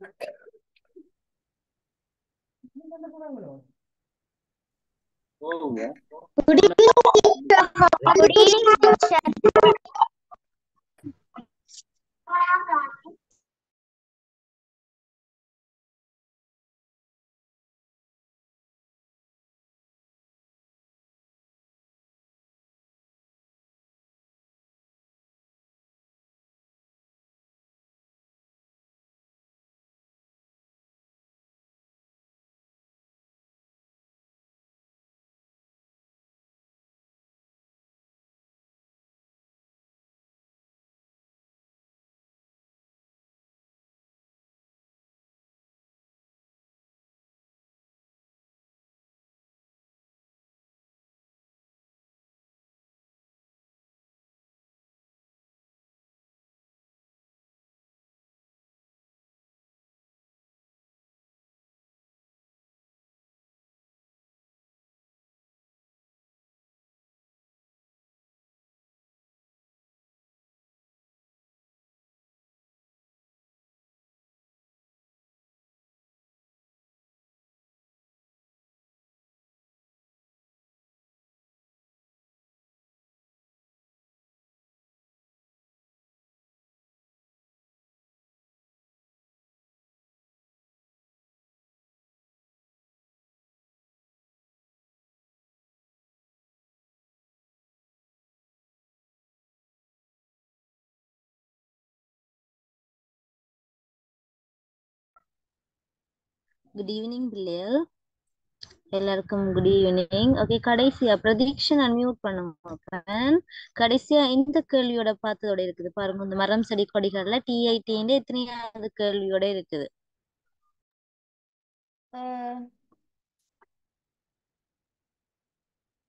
Good evening, teacher. Good evening, teacher. Good evening, பிள்ளைகள். எல்லாருக்கும் good evening. Okay, கடைசியா பிரதீக்ஷன் unmute பண்ணுங்க. கடைசியா இந்த கேள்வியோட பார்த்ததோட இருக்குது பாருங்க. இந்த மரம் செடி கொடிகள்ல TIT எத்தனையாவது கேள்வியோட இருக்குது?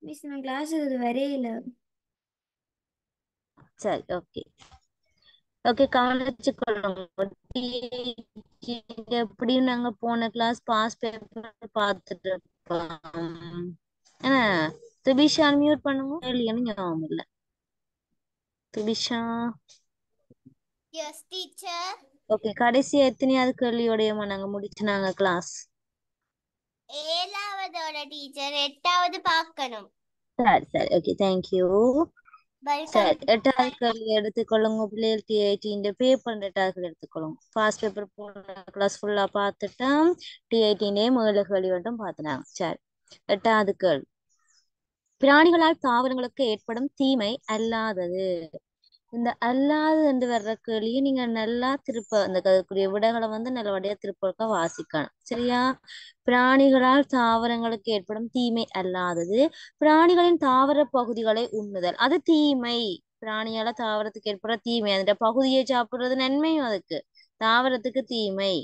மிஸ் நான் கிளாஸ் இது வரையில. சரி, ஓகே ஓகே, கவனிச்சுக்கொள்ளுங்க. TIT எப்படியும் நாங்க போன கிளாஸ் பாஸ் பேப்பர் பார்த்துட்டு இருக்கோம். என்ன துபிஷா அன்மியூட் பண்ணுங்க. கேள்வின்னு ஞாபகம் இல்ல. துபிஷா. S teacher. ஓகே, கடைசியா எத்தனையாவது கேள்வியோடயமா நாங்க முடிச்சுனாங்க கிளாஸ்? 7வதோட டீச்சர், 8வது பார்க்கணும். சரி சரி, ஓகே, தேங்க்யூ. சரி, 8வது கேள்வி எடுத்துக்கொள்ளுங்க பிள்ளைகள். TIT பேப்பர் 8வது எடுத்துக்கொள்ளுங்க. பாஸ்ட் பேப்பர் போன கிளாஸ் ஃபுல்லா பார்த்துட்டா TIT 7 கேள்வி மட்டும் பார்த்துனாங்க. சரி, 8வது கேள்வி. பிராணிகளால் தாவரங்களுக்கு ஏற்படும் தீமை அல்லாதது. இந்த அல்லாது என்று வர்ற கேள்வியை நீங்க நல்லா திருப்ப அந்த அதுக்குரிய விடைகளை நல்லபடியா திருப்ப வாசிக்கணும். சரியா? பிராணிகளால் தாவரங்களுக்கு ஏற்படும் தீமை அல்லாதது. பிராணிகளின் தாவர பகுதிகளை உண்ணுதல் அது தீமை. பிராணியால தாவரத்துக்கு ஏற்படுற தீமை, அந்த பகுதியை சாப்பிடுறது நன்மையும் அதுக்கு. தாவரத்துக்கு தீமை.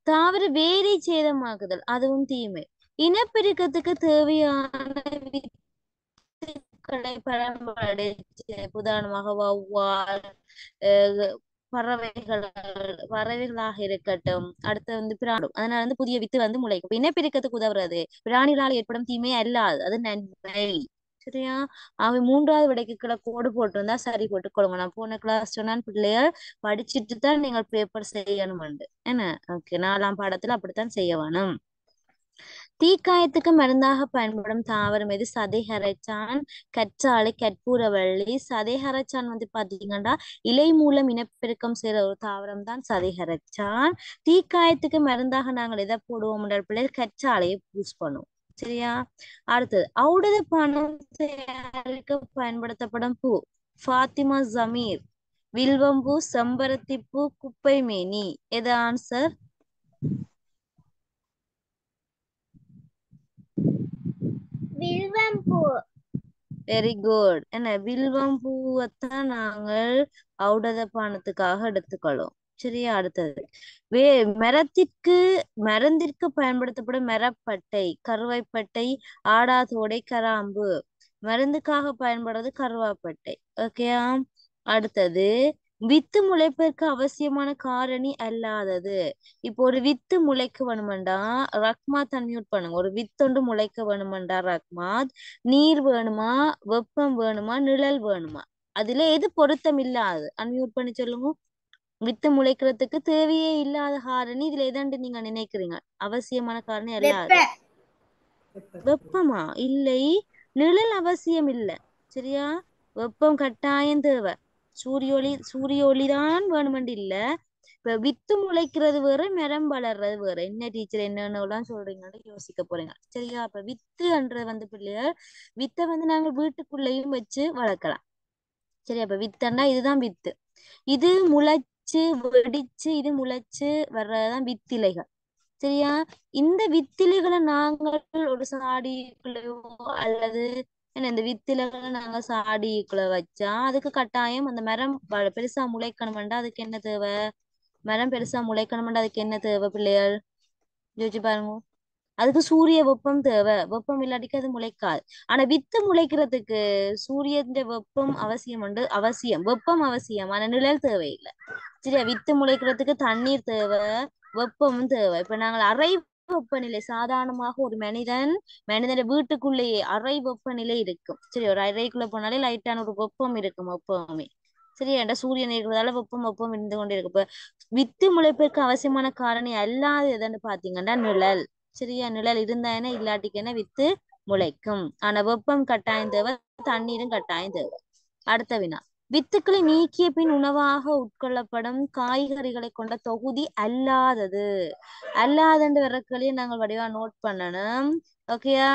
தாவர வேரை சேதமாக்குதல் அதுவும் தீமை. இனப்பெருக்கத்துக்கு தேவையான வித்துக்களை பயன்படுத்தி, உதாரணமாக வௌவால், பறவைகள், பறவைகளாக இருக்கட்டும், அடுத்து பிராணி, அதனால புதிய வித்து முளைக்கும். இனப்பெருக்கத்துக்கு உதவுறது பிராணிகளால் ஏற்படும் தீமை அல்லாது அது நன்மை. சரியா? அவை 3வது விடைக்கு கோடு போட்டிருந்தா சரி போட்டு கொடுங்க. நான் போன கிளாஸ் சொன்னான் பிள்ளைகள் படிச்சுட்டு தான் நீங்கள் பேப்பர் செய்யணும். என்ன? ஓகே, 4ஆம் பாடத்துல அப்படித்தான் செய்ய வேணும். தீக்காயத்துக்கு மருந்தாக பயன்படும் தாவரம் எது? சதைஹரைச்சான், கற்றாழை, கற்பூரவள்ளி. சதைஹரைச்சான் பாத்தீங்கன்னா இலை மூலம் இனப்பெருக்கம் செய்யற ஒரு தாவரம் தான் சதைஹரைச்சான். தீக்காயத்துக்கு மருந்தாக நாங்கள் எதை போடுவோம் என்றால் பிள்ளைகள் கற்றாழையை யூஸ் பண்ணுவோம். சரியா? அடுத்தது ஔடத பானம் தயாரிக்க பயன்படுத்தப்படும் பூ. ஃபாத்திமா ஜமீர், வில்வம்பூ, செம்பருத்தி பூ, குப்பை மேனி. எது ஆன்சர்? வில்வம்பூ. Very good. என்ன வில்வம் பூவைத்தான் நாங்கள் ஔடத பானத்துக்காக எடுத்துக்கொள்ளும். சரியா? அடுத்தது மருந்திற்கு பயன்படுத்தப்படும் மரப்பட்டை, கருவைப்பட்டை, ஆடாதோடை, கராம்பு. மருந்துக்காக பயன்படுறது கருவாப்பட்டை. ஓகேயா? அடுத்தது வித்து முளைப்பதற்கு அவசியமான காரணி அல்லாதது. இப்போ ஒரு வித்து முளைக்க வேணுமெண்டா ரக்மாத் அன்மியூட் பண்ணுங்க. ஒரு வித்தொண்டு முளைக்க வேணுமெண்டா ரக்மாத், நீர் வேணுமா, வெப்பம் வேணுமா, நிழல் வேணுமா? அதுல எது பொருத்தம் இல்லாது? அன்மியூட் பண்ணி சொல்லுங்க. வித்து முளைக்கிறதுக்கு தேவையே இல்லாத காரணி இதுல எதாண்டு நீங்க நினைக்கிறீங்க? அவசியமான காரணி வெப்ப அல்லாது. வெப்பமா? இல்லை, நிழல் அவசியம் இல்ல. சரியா? வெப்பம் கட்டாயம் தேவை. சூரிய ஒளிதான் வேணுமென்று இல்ல. இப்ப வித்து முளைக்கிறது வேற, மரம் வளர்றது வேற. என்ன டீச்சர் என்னென்னலாம் சொல்றீங்கன்னு யோசிக்க போறீங்க. சரியா? அப்ப வித்துன்றது வந்து பிள்ளைகள், வித்தை வந்து நாங்க வீட்டுக்குள்ளேயும் வச்சு வளர்க்கலாம். சரி, அப்ப வித்தன்னா இதுதான் வித்து. இது முளைச்சு வெடிச்சு இது முளைச்சு வர்றதுதான் வித்திலைகள். சரியா? இந்த வித்திலைகளை நாங்கள் ஒரு சாடிக்குள்ளேயோ அல்லது என்ன இந்த வித்திலைகளை நாங்க சாடிக்குள்ள வச்சா அதுக்கு கட்டாயம் அந்த மரம் பெருசா முளைக்கணும்டா அதுக்கு என்ன தேவை? மரம் பெருசா முளைக்கணும்டா அதுக்கு என்ன தேவை பிள்ளைகள்? யோசிச்சு பாருங்க. அதுக்கு சூரிய வெப்பம் தேவை. வெப்பம் இல்லாட்டிக்கு அது முளைக்காது. ஆனா வித்து முளைக்கிறதுக்கு சூரியன் வெப்பம் அவசியம் உண்டு. அவசியம் வெப்பம் அவசியம், ஆனா நிழல் தேவையில்லை. சரியா? வித்து முளைக்கிறதுக்கு தண்ணீர் தேவை, வெப்பமும் தேவை. இப்ப நாங்கள் அறை வெப்பநிலை சாதாரணமாக ஒரு மனிதன வீட்டுக்குள்ளேயே அறை வெப்பநிலை இருக்கும். சரி, ஒரு அறைக்குள்ள போனாலே லைட்டான ஒரு வெப்பம் இருக்கும் எப்பவுமே. சரி, என்ற சூரியன் இருக்கிறதால வெப்பம் இருந்து கொண்டே இருக்கு. இப்ப வித்து முளைப்பிற்கு அவசியமான காரணி அல்லாது எதுன்னு பாத்தீங்கன்னா நிழல். சரியா? நிழல் இருந்தா இல்லாட்டிக்கு வித்து முளைக்கும். ஆனா வெப்பம் கட்டாயம் தேவை, தண்ணீரும் கட்டாயம் தேவை. அடுத்த வினா, வித்துக்களை நீக்கிய பின் உணவாக உட்கொள்ளப்படும் காய்கறிகளை கொண்ட தொகுதி அல்லாதது. அல்லாதன்ற விறக்களையே நாங்கள் வடிவா நோட் பண்ணணும். ஓகேயா?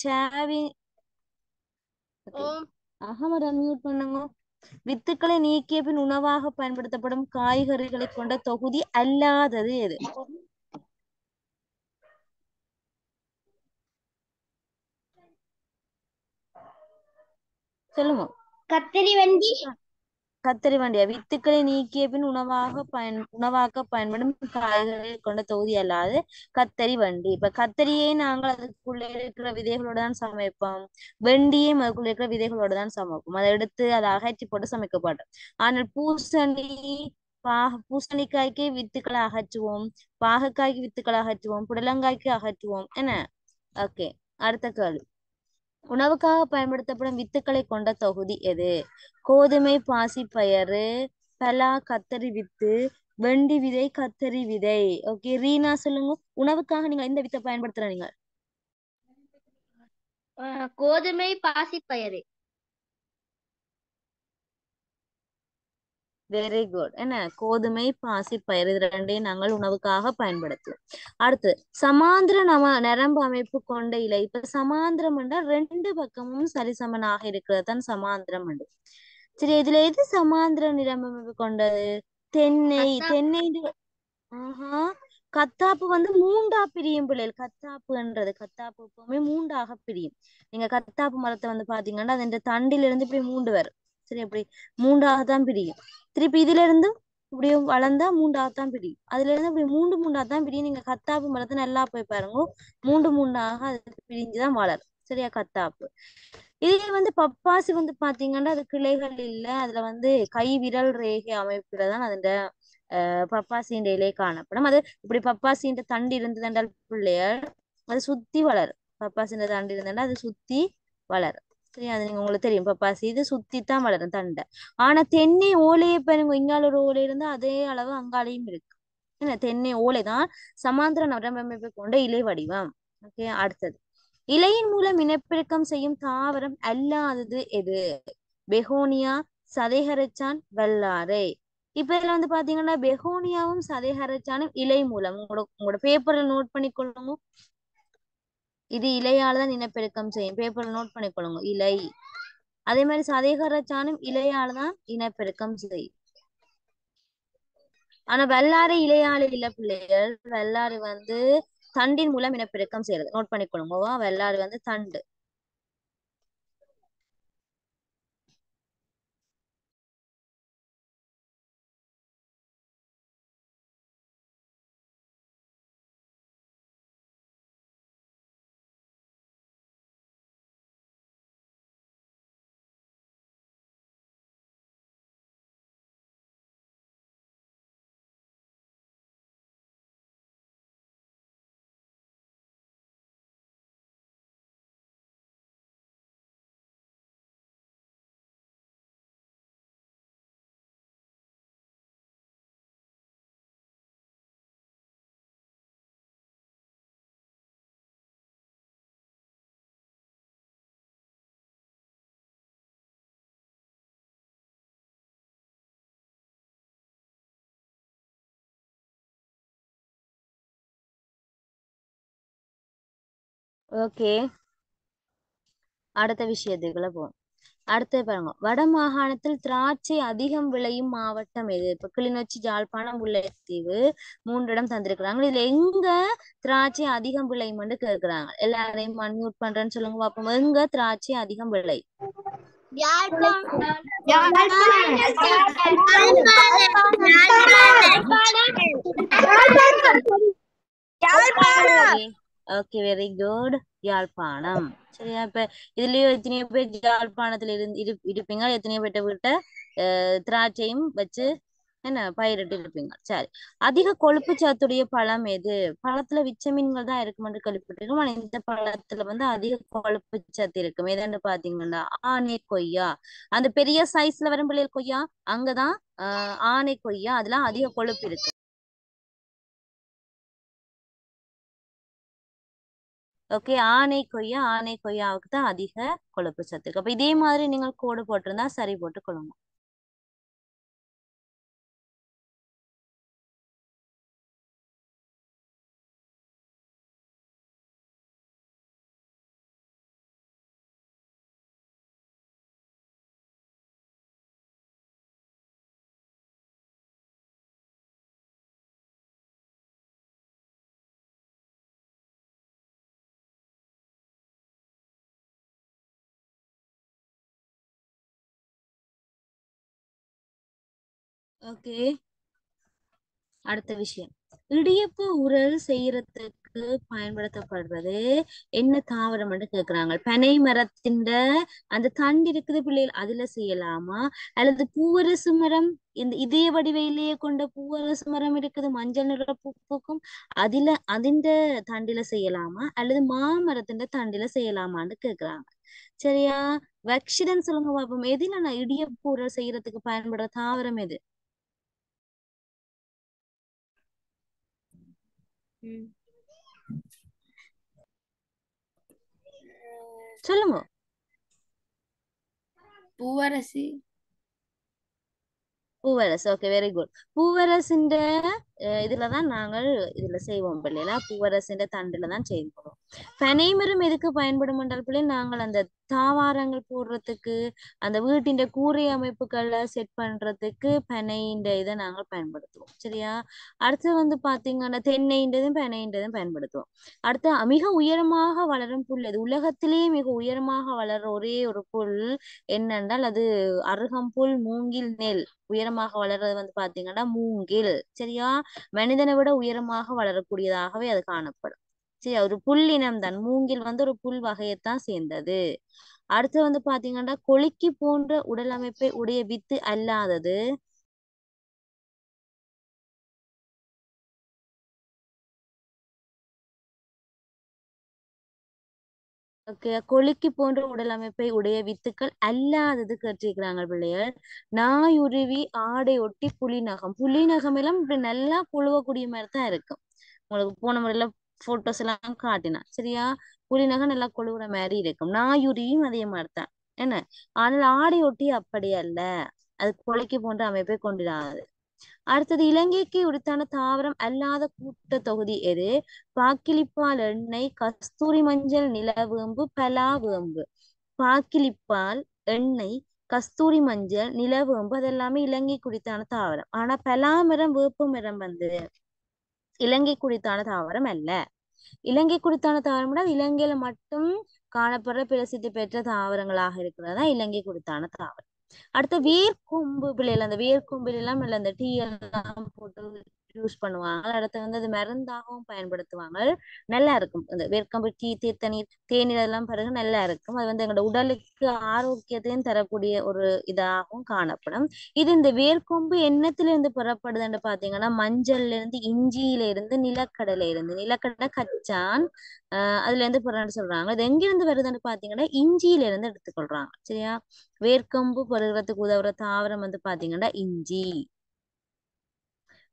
சாவி அகமது அன்மியூட் பண்ணுங்க. வித்துக்களை நீக்கிய பின் உணவாக பயன்படுத்தப்படும் காய்கறிகளை கொண்ட தொகுதி அல்லாதது எது? சொல்லுங்க. கத்திரி வண்டி. கத்தரி வண்டியா? வித்துக்களை நீக்கிய பின் உணவாக்க பயன்படும் காய்கறிகளை கொண்ட தொகுதி அல்லாது கத்தரி வண்டி. இப்ப கத்தரியை நாங்கள் அதுக்குள்ள இருக்கிற விதைகளோட தான் சமைப்போம். வெண்டியும் அதுக்குள்ள இருக்கிற விதைகளோட தான் சமைப்போம். அதை எடுத்து அதை அகற்றி போட்டு சமைக்கப்படும். ஆனால் பூசணிக்காய்க்கு வித்துக்களை அகற்றுவோம், பாகக்காய்க்கு வித்துக்களை அகற்றுவோம், புடலங்காய்க்கு அகற்றுவோம். என்ன? ஓகே, அடுத்த கேள்வி. உணவுக்காக பயன்படுத்தப்படும் வித்துக்களை கொண்ட தொகுதி எது? கோதுமை, பாசி பயறு, பலா, கத்தரி வித்து, வெண்டி விதை, கத்தரி விதை. ஓகே, ரீனா சொல்லுங்க. உணவுக்காக நீங்க எந்த வித்தை பயன்படுத்துறீங்க? கோதுமை, பாசிப்பயிறு. Very good. என்ன? கோதுமை, பாசி பயிறு, இது ரெண்டையும் நாங்கள் உணவுக்காக பயன்படுத்துவோம். அடுத்து, சமாந்திர நரம்பு அமைப்பு கொண்ட இலை. இப்ப சமாந்திரம் என்றால் ரெண்டு பக்கமும் சரிசமனாக இருக்கிறது தான் சமாந்திரம் என்று. சரி, இதுல எது சமாந்திர நரம்பு அமைப்பு கொண்டது? தென்னை. தென்னை. ஆஹா. கத்தாப்பு வந்து மூண்டா பிரியும் பிள்ளைகள். கத்தாப்பு எப்பவுமே மூண்டாக பிரியும். நீங்க கத்தாப்பு மரத்தை வந்து பாத்தீங்கன்னா அது இந்த தண்டில இருந்து இப்படி மூண்டு வரும். சரி, அப்படி மூண்டாகத்தான் பிரியும். திருப்பி இதுல இருந்து இப்படியும் வளர்ந்தா மூண்டாகத்தான் பிரியும். அதுல இருந்து இப்படி மூண்டாகத்தான் பிரியும். நீங்க கத்தாப்பு மரத்தை நல்லா போய் பாருங்க, மூண்டாக அது பிரிஞ்சுதான் வளரும். சரியா? கத்தாப்பு. இதே வந்து பப்பாசி வந்து பாத்தீங்கன்னா அது கிளைகள் இல்ல, அதுல வந்து கை விரல் ரேகை அமைப்புல தான் அதுல பப்பாசியின் இலையை காணப்படும். அது இப்படி பப்பாசியின் தண்டு இருந்ததுன்றால் பிள்ளைகள் அது சுத்தி வளரும். பப்பாசியின் தண்டு இருந்ததுன்னா அது சுத்தி வளரும். சரி, அது நீங்க உங்களுக்கு தெரியும். பப்பாசி இது சுத்தி தான் வளரும் தண்டை. ஆனா தென்னை ஓலையை பாருங்க, இங்கால ஒரு ஓலை இருந்தா அதே அளவு அங்காலையும் இருக்கு. என்ன? தென்னை ஓலை தான் சமாந்திர நரம்பமைப்பை கொண்ட இலை வடிவம். ஓகே, அடுத்தது. இலையின் மூலம் இனப்பெருக்கம் செய்யும் தாவரம் அல்லாதது எது? பெகோனியா, சதைஹரச்சான், வல்லாரை. இப்ப இதுல வந்து பாத்தீங்கன்னா பெகோனியாவும் சதைஹரச்சானும் இலை மூலம் உங்களோட பேப்பர்ல நோட் பண்ணிக்கொள்ளுங்க. இது இலையால தான் இனப்பெருக்கம் செய்யும். பேப்பர்ல நோட் பண்ணிக்கொள்ளுங்க, இலை. அதே மாதிரி சதைஹரச்சானும் இலையால தான் இனப்பெருக்கம் செய்யும். ஆனா வல்லாரை இலையால இல்ல பிள்ளைகள். வல்லாரை வந்து தண்டின் மூலம் இனப்பெருக்கம் செய்யறது. நோட் பண்ணிக்கொள்ளுங்க. வல்லாரை வந்து தண்டு. ஓகே, அடுத்த விஷயத்துக்குள்ள போவோம். அடுத்து பாருங்க, வட மாகாணத்தில் திராட்சை அதிகம் விளையும் மாவட்டம் எது? இப்ப கிளிநொச்சி, யாழ்ப்பாணம், முல்லைத்தீவு 3 இடம் தந்திருக்கிறாங்க. இதுல எங்க திராட்சை அதிகம் விளையும்னு கேக்குறாங்க. எல்லாரையும் அன்மியூட் பண்றேன்னு சொல்லுங்க பாப்போம். எங்க திராட்சை அதிகம் விளை? Okay, very good. யாழ்ப்பாணம். சரியா? இப்ப இதுலயும் எத்தனையோ பேர் யாழ்ப்பாணத்துல இருப்பீங்க, எத்தனையோ பேர்ட்ட வீட்ட திராட்சையும் வச்சு என்ன பயிரிட்டு இருப்பீங்க. சரி, அதிக கொழுப்பு சத்துடைய பழம் எது? பழத்துல விட்டமின்கள் தான் இருக்குமென்று கேள்விப்பட்டிருக்கோம். ஆனா இந்த பழத்துல வந்து அதிக கொழுப்பு சத்து இருக்கும். எதுன்னு பாத்தீங்கன்னா ஆனை கொய்யா. அந்த பெரிய சைஸ்ல வரும் பிள்ளைகள் கொய்யா, அங்கதான் ஆனை கொய்யா, அதெல்லாம் அதிக கொழுப்பு இருக்கு. ஓகே, ஆனை கொய்யாவுக்கு தான் அதிக கொழுப்பு சத்து இருக்கு. அப்ப இதே மாதிரி நீங்கள் கோடு போட்டிருந்தா சரி போட்டு கொள்ளுங்க. ஓகே, அடுத்த விஷயம், இடியப்ப உரல் செய்யறதுக்கு பயன்படுத்தப்படுறது என்ன தாவரம் கேக்குறாங்க. பனை மரத்தின் அந்த தண்டு இருக்குது பிள்ளைகள், அதுல செய்யலாமா? அல்லது பூவரசு மரம், இந்த இதய வடிவையிலேயே கொண்ட பூவரசு மரம் இருக்குது, மஞ்சள் நிற பூக்கும், அதிண்ட தண்டில செய்யலாமா? அல்லது மாமரத்தின் தண்டில செய்யலாமான்னு கேக்குறாங்க. சரியா? வக்ஷிடன் சொல்லுங்க பாப்போம். எதுல நான் இடியப்ப உரல் செய்யறதுக்கு பயன்படுற தாவரம் எது? சொல்லுங்க. பூவரசி. பூவரசு. Okay, very good. பூவரசின் இதுலதான் நாங்கள் இதுல செய்வோம் பிள்ளைகளா, பூவரசின் தண்டுல தான் செய்வோம். பனைமரம் எதுக்கு பயன்படும் என்றால் பிள்ளை, நாங்கள் அந்த தாவாரங்கள் போடுறதுக்கு, அந்த வீட்டின் கூரை அமைப்புகளை செட் பண்றதுக்கு பனையின் இதை நாங்கள் பயன்படுத்துவோம். சரியா? அடுத்து வந்து பாத்தீங்கன்னா தென்னைன்றதும் பனைன்றதும் பயன்படுத்துவோம். அடுத்து மிக உயரமாக வளரும் புல் எது? உலகத்திலேயே மிக உயரமாக வளர்ற ஒரே ஒரு புல் என்னென்றால் அது அருகம்புல், மூங்கில், நெல். உயரமாக வளர்றது வந்து பாத்தீங்கன்னா மூங்கில். சரியா? மனிதனை விட உயரமாக வளரக்கூடியதாகவே அது காணப்படும். சரி, ஒரு புல்லினம் தான். மூங்கில் வந்து ஒரு புல் வகையைத்தான் சேர்ந்தது. அடுத்து வந்து பாத்தீங்கன்னா கொழுக்கி போன்ற உடல் அமைப்பை உடைய வித்து அல்லாதது. ஓகே, கொழுக்கி போன்ற உடல் அமைப்பை உடைய வித்துக்கள் அல்லாதது கேட்டிருக்கிறாங்க பிள்ளைகள். நாயுருவி, ஆடை ஒட்டி, புலிநகம். புலிநகம் எல்லாம் இப்படி நல்லா புழுவக்கூடிய மாதிரி தான் இருக்கும். உங்களுக்கு போன முறையில போட்டோஸ் எல்லாம் காட்டினா. சரியா? புலிநகம் நல்லா கொழுவுற மாதிரி இருக்கும். நாயுருவியும் அதே மாதிரி தான். என்ன? ஆனால் ஆடை ஒட்டி அப்படி அல்ல, அது கொழுக்கி போன்ற அமைப்பை கொண்டிடாது. அடுத்தது, இலங்கைக்கு உரித்தான தாவரம் அல்லாத கூட்ட தொகுதி எது? பாக்கிலிப்பால் எண்ணெய், கஸ்தூரி மஞ்சள், நிலவேம்பு, பலாவேம்பு. பாக்கிலிப்பால் எண்ணெய், கஸ்தூரி மஞ்சள், நிலவேம்பு அதெல்லாமே இலங்கை குறித்தான தாவரம். ஆனா பலாமரம், வேப்ப மரம் வந்து இலங்கை குறித்தான தாவரம் அல்ல. இலங்கை குறித்தான தாவரம் இலங்கையில மட்டும் காணப்படுற பிரசித்தி பெற்ற தாவரங்களாக இருக்கிறதா இலங்கை குறித்தான தாவரம். அடுத்த வேர்க்கொம்பு பிள்ளைகள், அந்த வேர்க்கொம்பில் எல்லாம் இல்ல அந்த டீ எல்லாம் போட்டு யூஸ் பண்ணுவாங்க. அடுத்து வந்து அது மருந்தாகவும் பயன்படுத்துவாங்க. நல்லா இருக்கும் அந்த வேர்க்கம்பு டீ, தேத்தநீர், தேநீர் எல்லாம் பிறகு நல்லா இருக்கும். அது வந்து எங்களோட உடலுக்கு ஆரோக்கியத்தையும் தரக்கூடிய ஒரு இதாகவும் காணப்படும். இது இந்த வேர்க்கொம்பு எண்ணத்திலிருந்து பெறப்படுதுன்னு பாத்தீங்கன்னா மஞ்சள்ல இருந்து, இஞ்சியில இருந்து, நிலக்கடலை இருந்து. நிலக்கடலை கச்சான், அதுல இருந்து பெறன்னு சொல்றாங்க. இது எங்கிருந்து வருதுன்னு பாத்தீங்கன்னா இஞ்சியில இருந்து எடுத்துக்கொள்றாங்க. சரியா? வேர்க்கம்பு பெறுகிறதுக்கு உதவுற தாவரம் வந்து பாத்தீங்கன்னா இஞ்சி.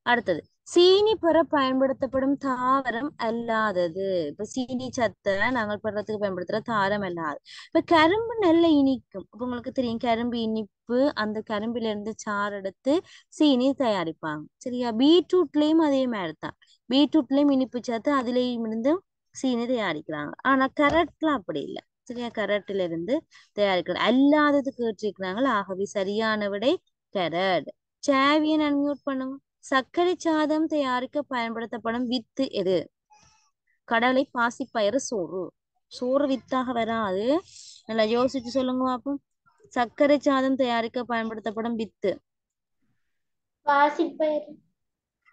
அடுத்தது, சீனி பெற பயன்படுத்தப்படும் தாவரம் அல்லாதது. இப்ப சீனி சத்தை நாங்கள் பெறத்துக்கு பயன்படுத்துற தாவரம் அல்லாது. இப்ப கரும்பு நல்ல இனிக்கும். இப்ப உங்களுக்கு தெரியும் கரும்பு இனிப்பு, அந்த கரும்பில இருந்து சாறு எடுத்து சீனி தயாரிப்பாங்க. சரியா? பீட்ரூட்லயும் அதே மாதிரி தான். பீட்ரூட்லயும் இனிப்பு சத்து, அதுலயும் இருந்து சீனி தயாரிக்கிறாங்க. ஆனா கரட்ல அப்படி இல்லை. சரியா, கரட்ல இருந்து தயாரிக்கிறாங்க. அல்லாதது கேட்டிருக்கிறாங்க. ஆகவே சரியான விடை கரட். சாவியன் அன்மியூட் பண்ணுங்க. சர்க்கரை சாதம் தயாரிக்க பயன்படுத்தப்படும் வித்து எது? கடலை, பாசிப்பயிறு, சோறு. சோறு வித்தாக வராது. நல்லா யோசிச்சு சொல்லுங்க பாப்போம். சர்க்கரை சாதம் தயாரிக்க பயன்படுத்தப்படும் வித்து பாசிப்பயிறு.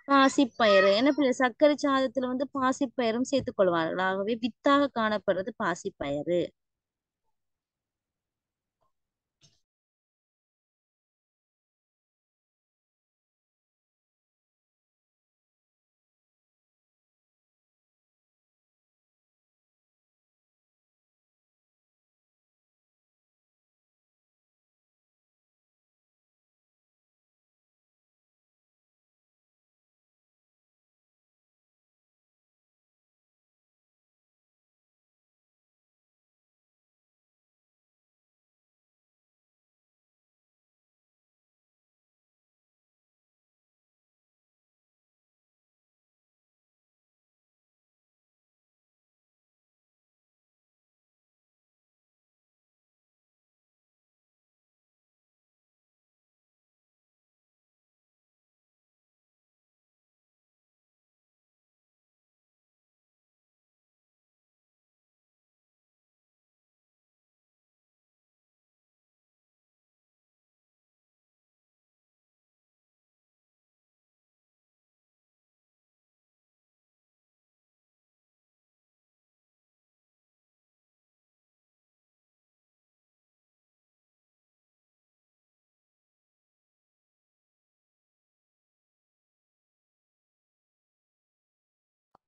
பாசிப்பயிறு. என்ன பிள்ளை, சர்க்கரை சாதத்துல வந்து பாசிப்பயிரும் சேர்த்துக் கொள்வார்கள். ஆகவே வித்தாக காணப்படுறது பாசிப்பயிறு.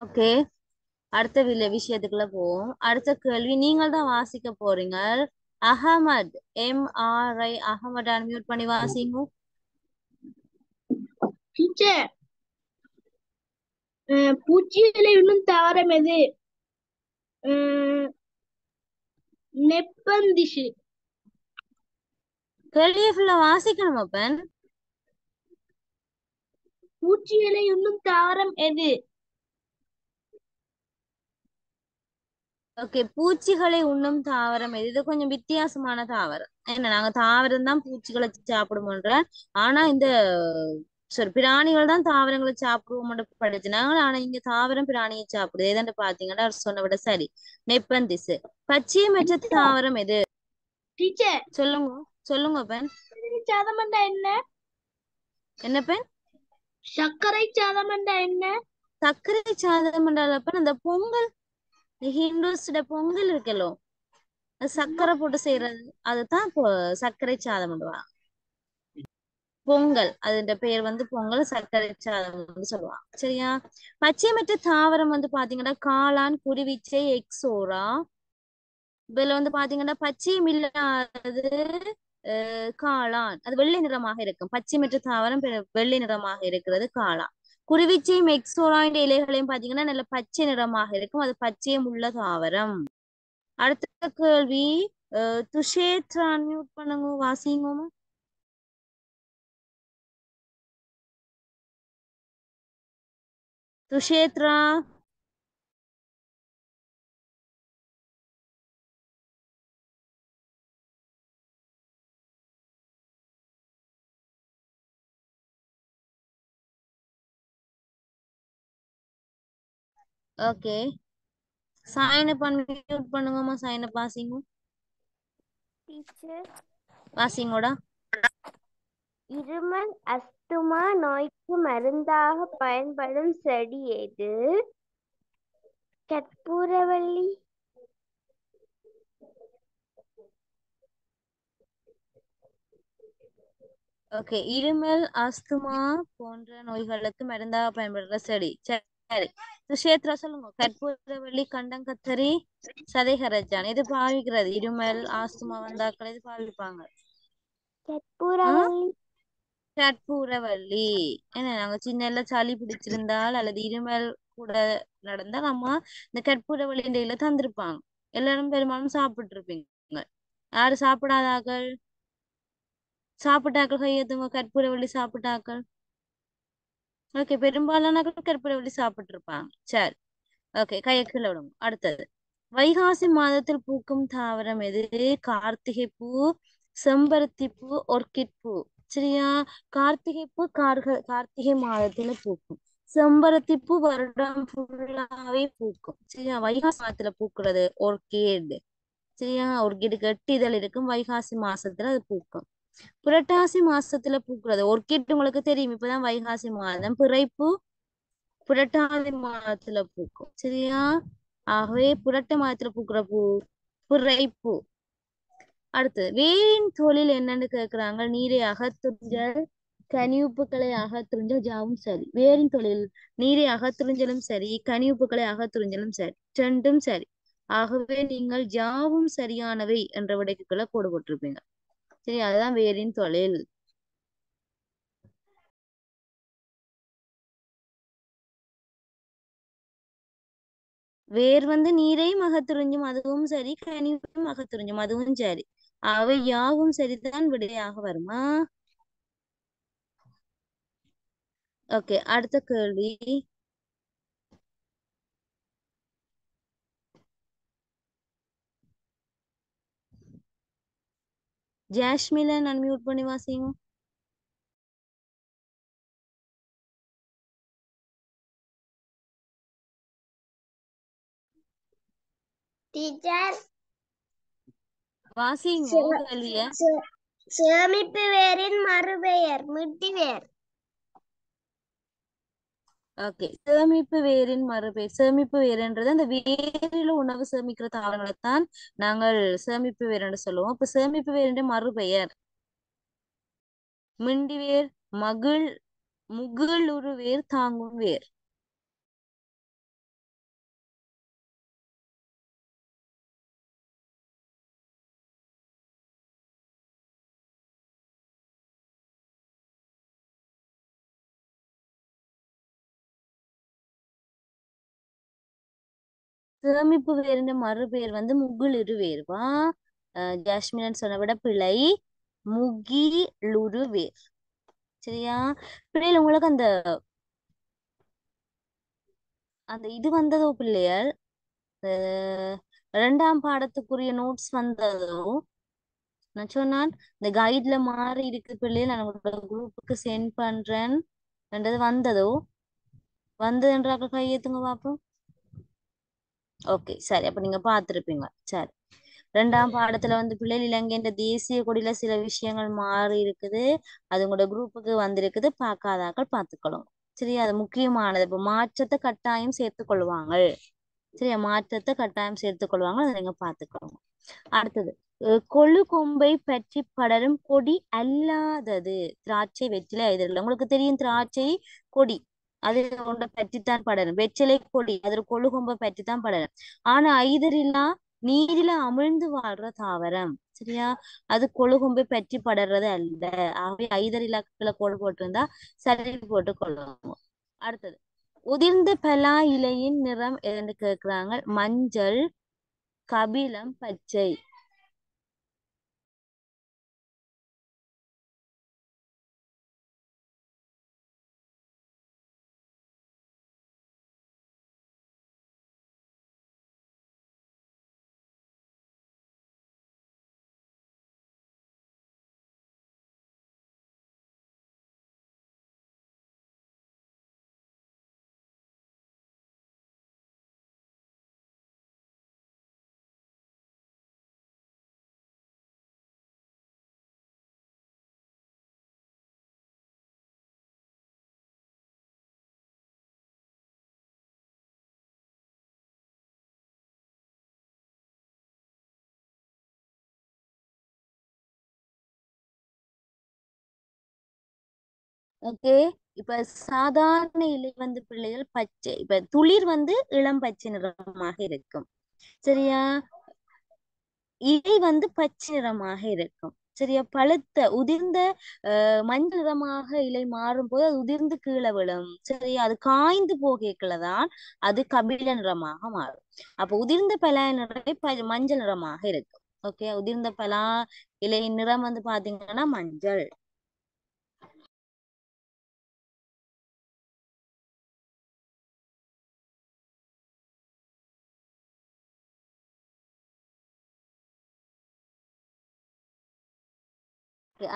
ஓகே, அடுத்த விஷயத்துக்குள்ள போவோம். அடுத்த கேள்வி நீங்கள் தான் வாசிக்க போறீங்க. அகமது, MRI, அகமது அன்மியூட் பண்ணி வாசிங்க. டீச்சர், பூச்சிகளை இன்னும் தாவரம் எது? நெப்பந்திசு. கேள்வியை ஃபுல்லா வாசிக்கணும் அப்பன். பூச்சிகளை இன்னும் தாவரம் எது? ஓகே, பூச்சிகளை உண்ணும் தாவரம் எது? இது கொஞ்சம் வித்தியாசமான தாவரம். என்ன, நாங்க தாவரம் தான் பூச்சிகளை சாப்பிடுவோன்ற. ஆனா இந்த பிராணிகள் தான் தாவரங்களை சாப்பிடுவோம் படிச்சுனாங்க. ஆனா இங்க தாவரம் பிராணியை சாப்பிடுது. எதாண்டு பாத்தீங்கன்னா அவர் சொன்ன விட சரி. நெப்பந்திசு. பச்சையமற்ற தாவரம் எது? டீச்சர், சொல்லுங்க, சொல்லுங்க பெண். சாதம் என்ன? என்ன பெண்? சர்க்கரை சாதம் என்ன? சர்க்கரை சாதம் என்றால் அந்த பொங்கல், ஹிந்துஸ்ட பொங்கல் இருக்கല്ലോ, அது சர்க்கரை போட்டு செய்யறது, அதுதான் இப்போ சர்க்கரை சாதம் பண்ணுவாங்க. பொங்கல், அதோட பேர் வந்து பொங்கல், சர்க்கரை சாதம் சொல்லுவாங்க. சரியா, பச்சைமற்ற தாவரம் வந்து பாத்தீங்கன்னா காளான், குருவிச்சை, எக்ஸோரா. இதுல வந்து பாத்தீங்கன்னா பச்சையும் இல்லாதது காளான், அது வெள்ளை நிறமாக இருக்கும். பச்சைமற்ற தாவரம் வெள்ளை நிறமாக இருக்கிறது காளான். குருவிச்சையும் எக்ஸோராயின் இலைகளையும் பாத்தீங்கன்னா நல்ல பச்சை நிறமாக இருக்கும். அது பச்சையும் உள்ள தாவரம். அடுத்த கேள்வி, துஷேத்ரா அன்மியூட் பண்ணுங்க, வாசிங்கோமா. Thushethra. Okay, sign up unmute பண்ணுங்கம்மா. சைன் அப் வாசிங்க. டீச்சர், வாசிங்கோடா. இருமல் அஸ்துமா நோய்க்கு மருந்தாக பயன்படும் செடி எது? கற்பூரவள்ளி. ஓகே, இருமல், ஆஸ்துமா போன்ற நோய்களுக்கு மருந்தாக பயன்படுற செடி. சரி, சுஷேத்ரா சொல்லுங்க. கற்பூரவள்ளி, கண்டங்கத்தரி, சதைகரஜான், இது பாவிக்கிறது இருமல் ஆஸ்துமா வந்தாக்கள் இது பாவிப்பாங்க. கற்பூரவள்ளி. கற்பூரவள்ளி. ஏன்னா நாங்க சின்ன சளி பிடிச்சிருந்தால் அல்லது இருமல் கூட நடந்தால் அம்மா இந்த கற்பூரவள்ளி இலையில தந்திருப்பாங்க. எல்லாரும் பெரும்பாலும் சாப்பிட்டு இருப்பீங்க. யாரு சாப்பிடாதாக்கள்? சாப்பிட்டாக்கள் கையெழுத்துங்க. கற்பூரவள்ளி சாப்பிட்டாக்கள். ஓகே, பெரும்பாலான கற்பூரவள்ளி சாப்பிட்டு இருப்பாங்க. சரி, ஓகே, கையை கீழே விடுங்க. அடுத்தது, வைகாசி மாதத்தில் பூக்கும் தாவரம் எது? கார்த்திகை பூ, செம்பருத்தி பூ, ஒர்கிட் பூ. சரியா? கார்த்திகை பூ கார்த்திகை மாதத்துல பூக்கும். செம்பருத்தி பூ வருடம் ஃபுல்லாவே பூக்கும். சரியா? வைகாசி மாதத்துல பூக்குறது ஒர்கிட். சரியா? ஒர்கிட் கெட்டி இதழ் இருக்கும், வைகாசி மாசத்துல அது பூக்கும். புரட்டாசி மாசத்துல பூக்குறது ஒர்கிட் உங்களுக்கு தெரியும், இப்பதான் வைகாசி மாதம். பிறைப்பூ புரட்டாதி மாதத்துல பூக்கும். சரியா? ஆகவே புரட்ட மாதத்துல பூக்குற பூ புரைப்பூ. அடுத்தது, வேரின் தொழில் என்னன்னு கேக்குறாங்க. நீரை அகத்துறிஞ்சல், கனியுப்புக்களை அகத்துறிஞ்சல், ஜாவும் சரி. வேரின் தொழில் நீரை அகத்துறிஞ்சலும் சரி, கனியுப்புக்களை அகத்துறிஞ்சலும் சரி, ரெண்டும் சரி. ஆகவே நீங்கள் ஜாவும் சரியானவை என்ற விடைக்குள்ள கோடு போட்டிருப்பீங்க. சரி, அதுதான் வேரின் தொழில். வேர் வந்து நீரையும் அகத்துறிஞ்சும், அதுவும் சரி. கனிவையும் அகத்துறிஞ்சும், அதுவும் சரி. அவை யாவும் சரிதான் விடையாக வருமா? ஓகே, அடுத்த கேள்வி. ஜாஸ்மிலன் அன்மியூட் பண்ணி வாசிங்க. டீச்சர், வாசிங்கோ கேள்விய. சேமிப்பு வேரின் மறுபெயர் மிட்டிவேர். ஓகே, சேமிப்பு வேரின் மறுபெயர். சேமிப்பு வேர்ன்றது அந்த வேரில உணவு சேமிக்கிற தாவரங்களைத்தான் நாங்கள் சேமிப்பு வேர் என்று சொல்லுவோம். இப்ப சேமிப்பு வேரின் மறுபெயர் மிண்டி வேர், முகிலுரு வேர், தாங்கும் வேர். சேமிப்பு வேரின் மறுபெயர் வந்து முகிலுரு வேர்வா. ஜாஸ்மின் சொன்ன விட பிழை. முகிலுரு வேர். சரியா? பிள்ளைகள் உங்களுக்கு அந்த அந்த இது வந்ததோ பிள்ளைகள், அஹ், 2ஆம் பாடத்துக்குரிய நோட்ஸ் வந்ததோ? நான் சொன்னான் இந்த கைட்ல மாறி இருக்கு பிள்ளைகள், நான் உங்களோட குரூப்புக்கு சென்ட் பண்றேன் என்றது வந்ததோ? வந்ததுன்றாக்க கையெழுத்துங்க பாப்போம். ஓகே, சரி, அப்ப நீங்க பார்த்திருப்பீங்க. சரி, 2ஆம் பாடத்துல வந்து பிள்ளைகள் இலங்கைன்ற தேசிய கொடியில சில விஷயங்கள் மாறி இருக்குது. அது உங்களோட குரூப்புக்கு வந்திருக்குது, பார்க்காதாக்கள் பார்த்துக்கணும். சரி, அது முக்கியமானது. இப்ப மாற்றத்தை கட்டாயம் சேர்த்துக் கொள்வாங்க. சரியா? மாற்றத்தை கட்டாயம் சேர்த்துக் கொள்வாங்க, அதை நீங்க பார்த்துக்கணும். அடுத்தது, கொழு கொம்பை பற்றி படரும் கொடி அல்லாதது. திராட்சை, வெற்றிலை, ஐதல். உங்களுக்கு தெரியும் திராட்சை கொடி, அது கொண்ட பற்றித்தான் படரும். வெற்றிலை கொடி, அது கொழு கொம்பை பற்றித்தான் படரும். ஆனா ஐதரில்லா நீரில அமிழ்ந்து வாழ்ற தாவரம். சரியா? அது கொழு கொம்பை பற்றி படர்றது அல்ல. ஆகவே ஐதரில்லாக்களை கோடு போட்டிருந்தா சரி போட்டு கொள்ளுவோம். அடுத்தது, உதிர்ந்த பலா இலையின் நிறம் எதுன்னு கேக்குறாங்க. மஞ்சள், கபிலம், பச்சை. ஓகே, இப்ப சாதாரண இலை வந்து பிள்ளைகள் பச்சை, இப்ப துளிர் வந்து இளம் பச்சை நிறமாக இருக்கும். சரியா? இலை வந்து பச்சை நிறமாக இருக்கும். சரியா? பழுத்த உதிர்ந்த மஞ்சள் நிறமாக இலை மாறும் போது அது உதிர்ந்து கீழே விழும். சரியா? அது காய்ந்து போகலதான் அது கபில நிறமாக மாறும். அப்ப உதிர்ந்த பலா நிறம் மஞ்சள் நிறமாக இருக்கும். ஓகே, உதிர்ந்த பலா இலையின் நிறம் வந்து பாத்தீங்கன்னா மஞ்சள்.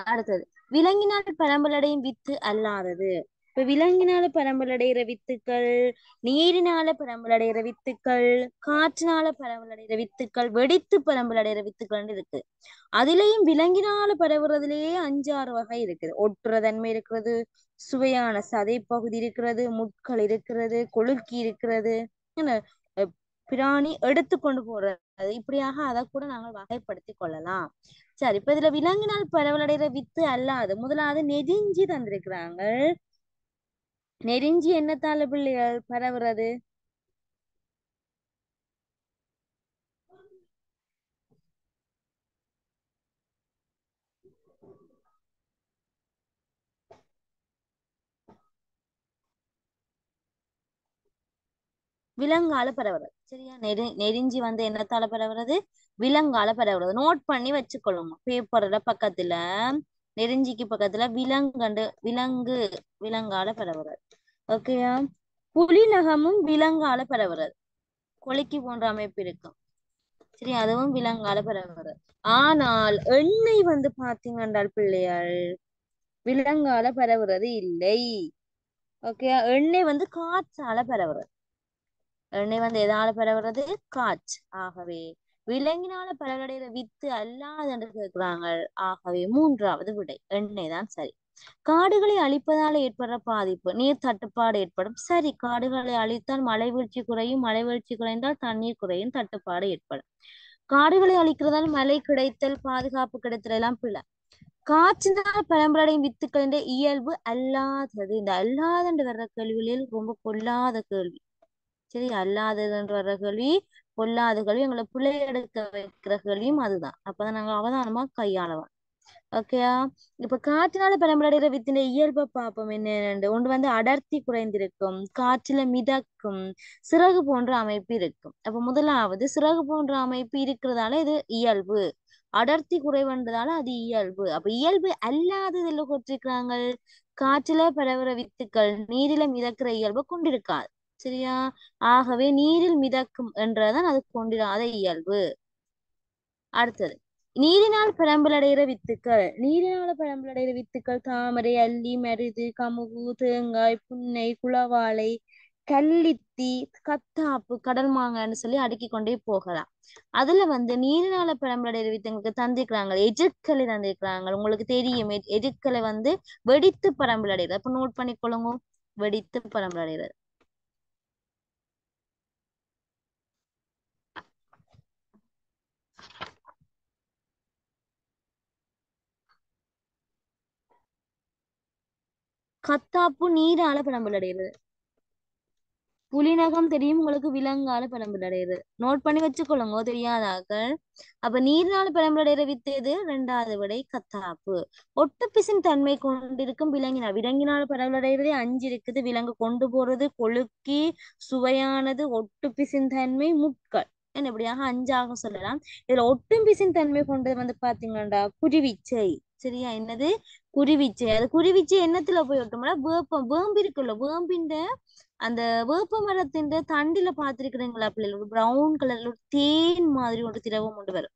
அடுத்தது விலங்கினால் பரம்பலடையும் வித்து அல்லாதது. இப்ப விலங்கினால பரம்பலடைகிற வித்துக்கள், நீரினால பரம்பலடைகிற வித்துக்கள், காற்றினால பரம்பலடைகிற வித்துக்கள், வெடித்து பரம்பலடைகிற வித்துக்கள் இருக்கு. அதுலயும் விலங்கினால பரவுறதுலயே 5, 6 வகை இருக்குது. ஒட்டுற தன்மை இருக்கிறது, சுவையான சதை பகுதி இருக்கிறது, முட்கள் இருக்கிறது, கொழுக்கி இருக்கிறது, என்ன பிராணி எடுத்து கொண்டு போறது, இப்படியாக அதை கூட நாங்கள் வகைப்படுத்தி கொள்ளலாம். சரி, இப்ப இதுல விலங்கினால் பரவலடைகிற வித்து அல்லாது முதலாவது நெருஞ்சி தந்திருக்கிறாங்க. நெருஞ்சி என்னத்தால பிள்ளைகள் பரவுறது? விலங்கால பரவுறது. சரியா? நெருஞ்சி என்னத்தால பரவுறது? விலங்கால பரவுறது. நோட் பண்ணி வச்சுக்கொள்ளுங்க பேப்பர்ல பக்கத்துல. நெருஞ்சிக்கு பக்கத்துல விலங்கு விலங்கால பரவுறது. ஓகேயா? புலிநகமும் விலங்கால பரவுறது. கொலைக்கு போன்ற அமைப்பு இருக்கும். சரி, அதுவும் விலங்கால பரவுறது. ஆனால் எண்ணெய் பாத்தீங்கன்றால் பிள்ளைகள் விலங்கால பரவுறது இல்லை. ஓகே, எண்ணெய் காற்றால பரவுறது. எண்ணெய் எதால பரவுறது? காற்று. ஆகவே விலங்கினால பரவடைகிற வித்து அல்லாது என்று கேட்கிறாங்க. ஆகவே 3வது விடை எண்ணெய் தான் சரி. காடுகளை அழிப்பதால ஏற்படுற பாதிப்பு, நீர் தட்டுப்பாடு ஏற்படும். சரி, காடுகளை அழித்தால் மழை வீழ்ச்சி குறையும், மழை வீழ்ச்சி குறைந்தால் தண்ணீர் குறையும், தட்டுப்பாடு ஏற்படும். காடுகளை அழிக்கிறதால் மழை கிடைத்தல், பாதுகாப்பு கிடைத்தல் எல்லாம் பிள்ளை. காற்றினால் பரம்பரையும் வித்துக்களின் இயல்பு அல்லாதது. இந்த அல்லாதன்று வர்ற கேள்விகளில் ரொம்ப பொல்லாத கேள்வி. சரி, அல்லாதது என்று வர்ற கேள்வி பொல்லாத கேள்வி. எங்களை பிள்ளை எடுக்க வைக்கிற கேள்வியும் அதுதான். அப்பதான் நாங்க அவதானமா கையாளலாம். ஓகேயா? இப்ப காற்றினால பரம்பரைகிற வித்தின் இயல்பை பார்ப்போம். என்னென்னு ஒன்று அடர்த்தி குறைந்திருக்கும், காற்றில மிதக்கும், சிறகு போன்ற அமைப்பு இருக்கும். அப்ப முதலாவது சிறகு போன்ற அமைப்பு இருக்கிறதால இது இயல்பு, அடர்த்தி குறைவன்றதால அது இயல்பு. அப்ப இயல்பு அல்லாததுல கொற்றிருக்கிறாங்க. காற்றில பரவுற வித்துக்கள் நீரில மிதக்கிற இயல்பு கொண்டிருக்காது. சரியா? ஆகவே நீரில் மிதக்கும் என்றதான் அது கொண்டிராத இயல்பு. அடுத்தது நீரினால் பரம்பலடைகிற வித்துக்கள். நீரினால பரம்பலடைகிற வித்துக்கள் தாமரை, அல்லி, மருது, கமுகு, தேங்காய், புன்னை, குளவாழை, கல்லித்தி, கத்தாப்பு, கடல் மாங்கான்னு சொல்லி அடுக்கி கொண்டே போகலாம். அதுல நீரினால பரம்பலடைகிற வித்துங்களுக்கு தந்திருக்கிறாங்க, எதிர்களை தந்திருக்கிறாங்க. உங்களுக்கு தெரியும், எதிர்களை வெடித்து பரம்பலடைகிறது. அப்ப நோட் பண்ணிக்கொள்ளுங்க, வெடித்து பரம்பலடைகிறது. கத்தாப்பு நீரால பரம்பலடைகிறது. புலிநகம் தெரியும் உங்களுக்கு, விலங்கால பரம்பலடைகிறது. நோட் பண்ணி வச்சுக்கொள்ளுங்க தெரியாதாக்கள். அப்ப நீர்னால பரம்பலடைகிற வித்து எது? 2வது விடை கத்தாப்பு. ஒட்டுப்பிசின் தன்மை கொண்டிருக்கும் விலங்கினால். விலங்கினால் பரவலடைகிறதே 5 இருக்குது. விலங்கு கொண்டு போறது, கொழுக்கி, சுவையானது, ஒட்டுப்பிசின் தன்மை, முட்கள், என்ன இப்படியாக 5ஆக சொல்லலாம். இதுல ஒட்டும் பிசின் தன்மை கொண்டது பாத்தீங்கன்னா குருவிச்சை. சரியா? என்னது? குருவிச்சை. அது குருவிச்சை என்னத்துல போய் ஒட்டும்னா வேம்பு இருக்குல்ல, வேம்பின் அந்த வேப்ப மரத்தின் தண்டில பாத்திருக்கிறீங்களா பிள்ளைகள்? ஒரு பிரவுன் கலர்ல ஒரு தேன் மாதிரி ஒரு திரவம் கொண்டு வரும்.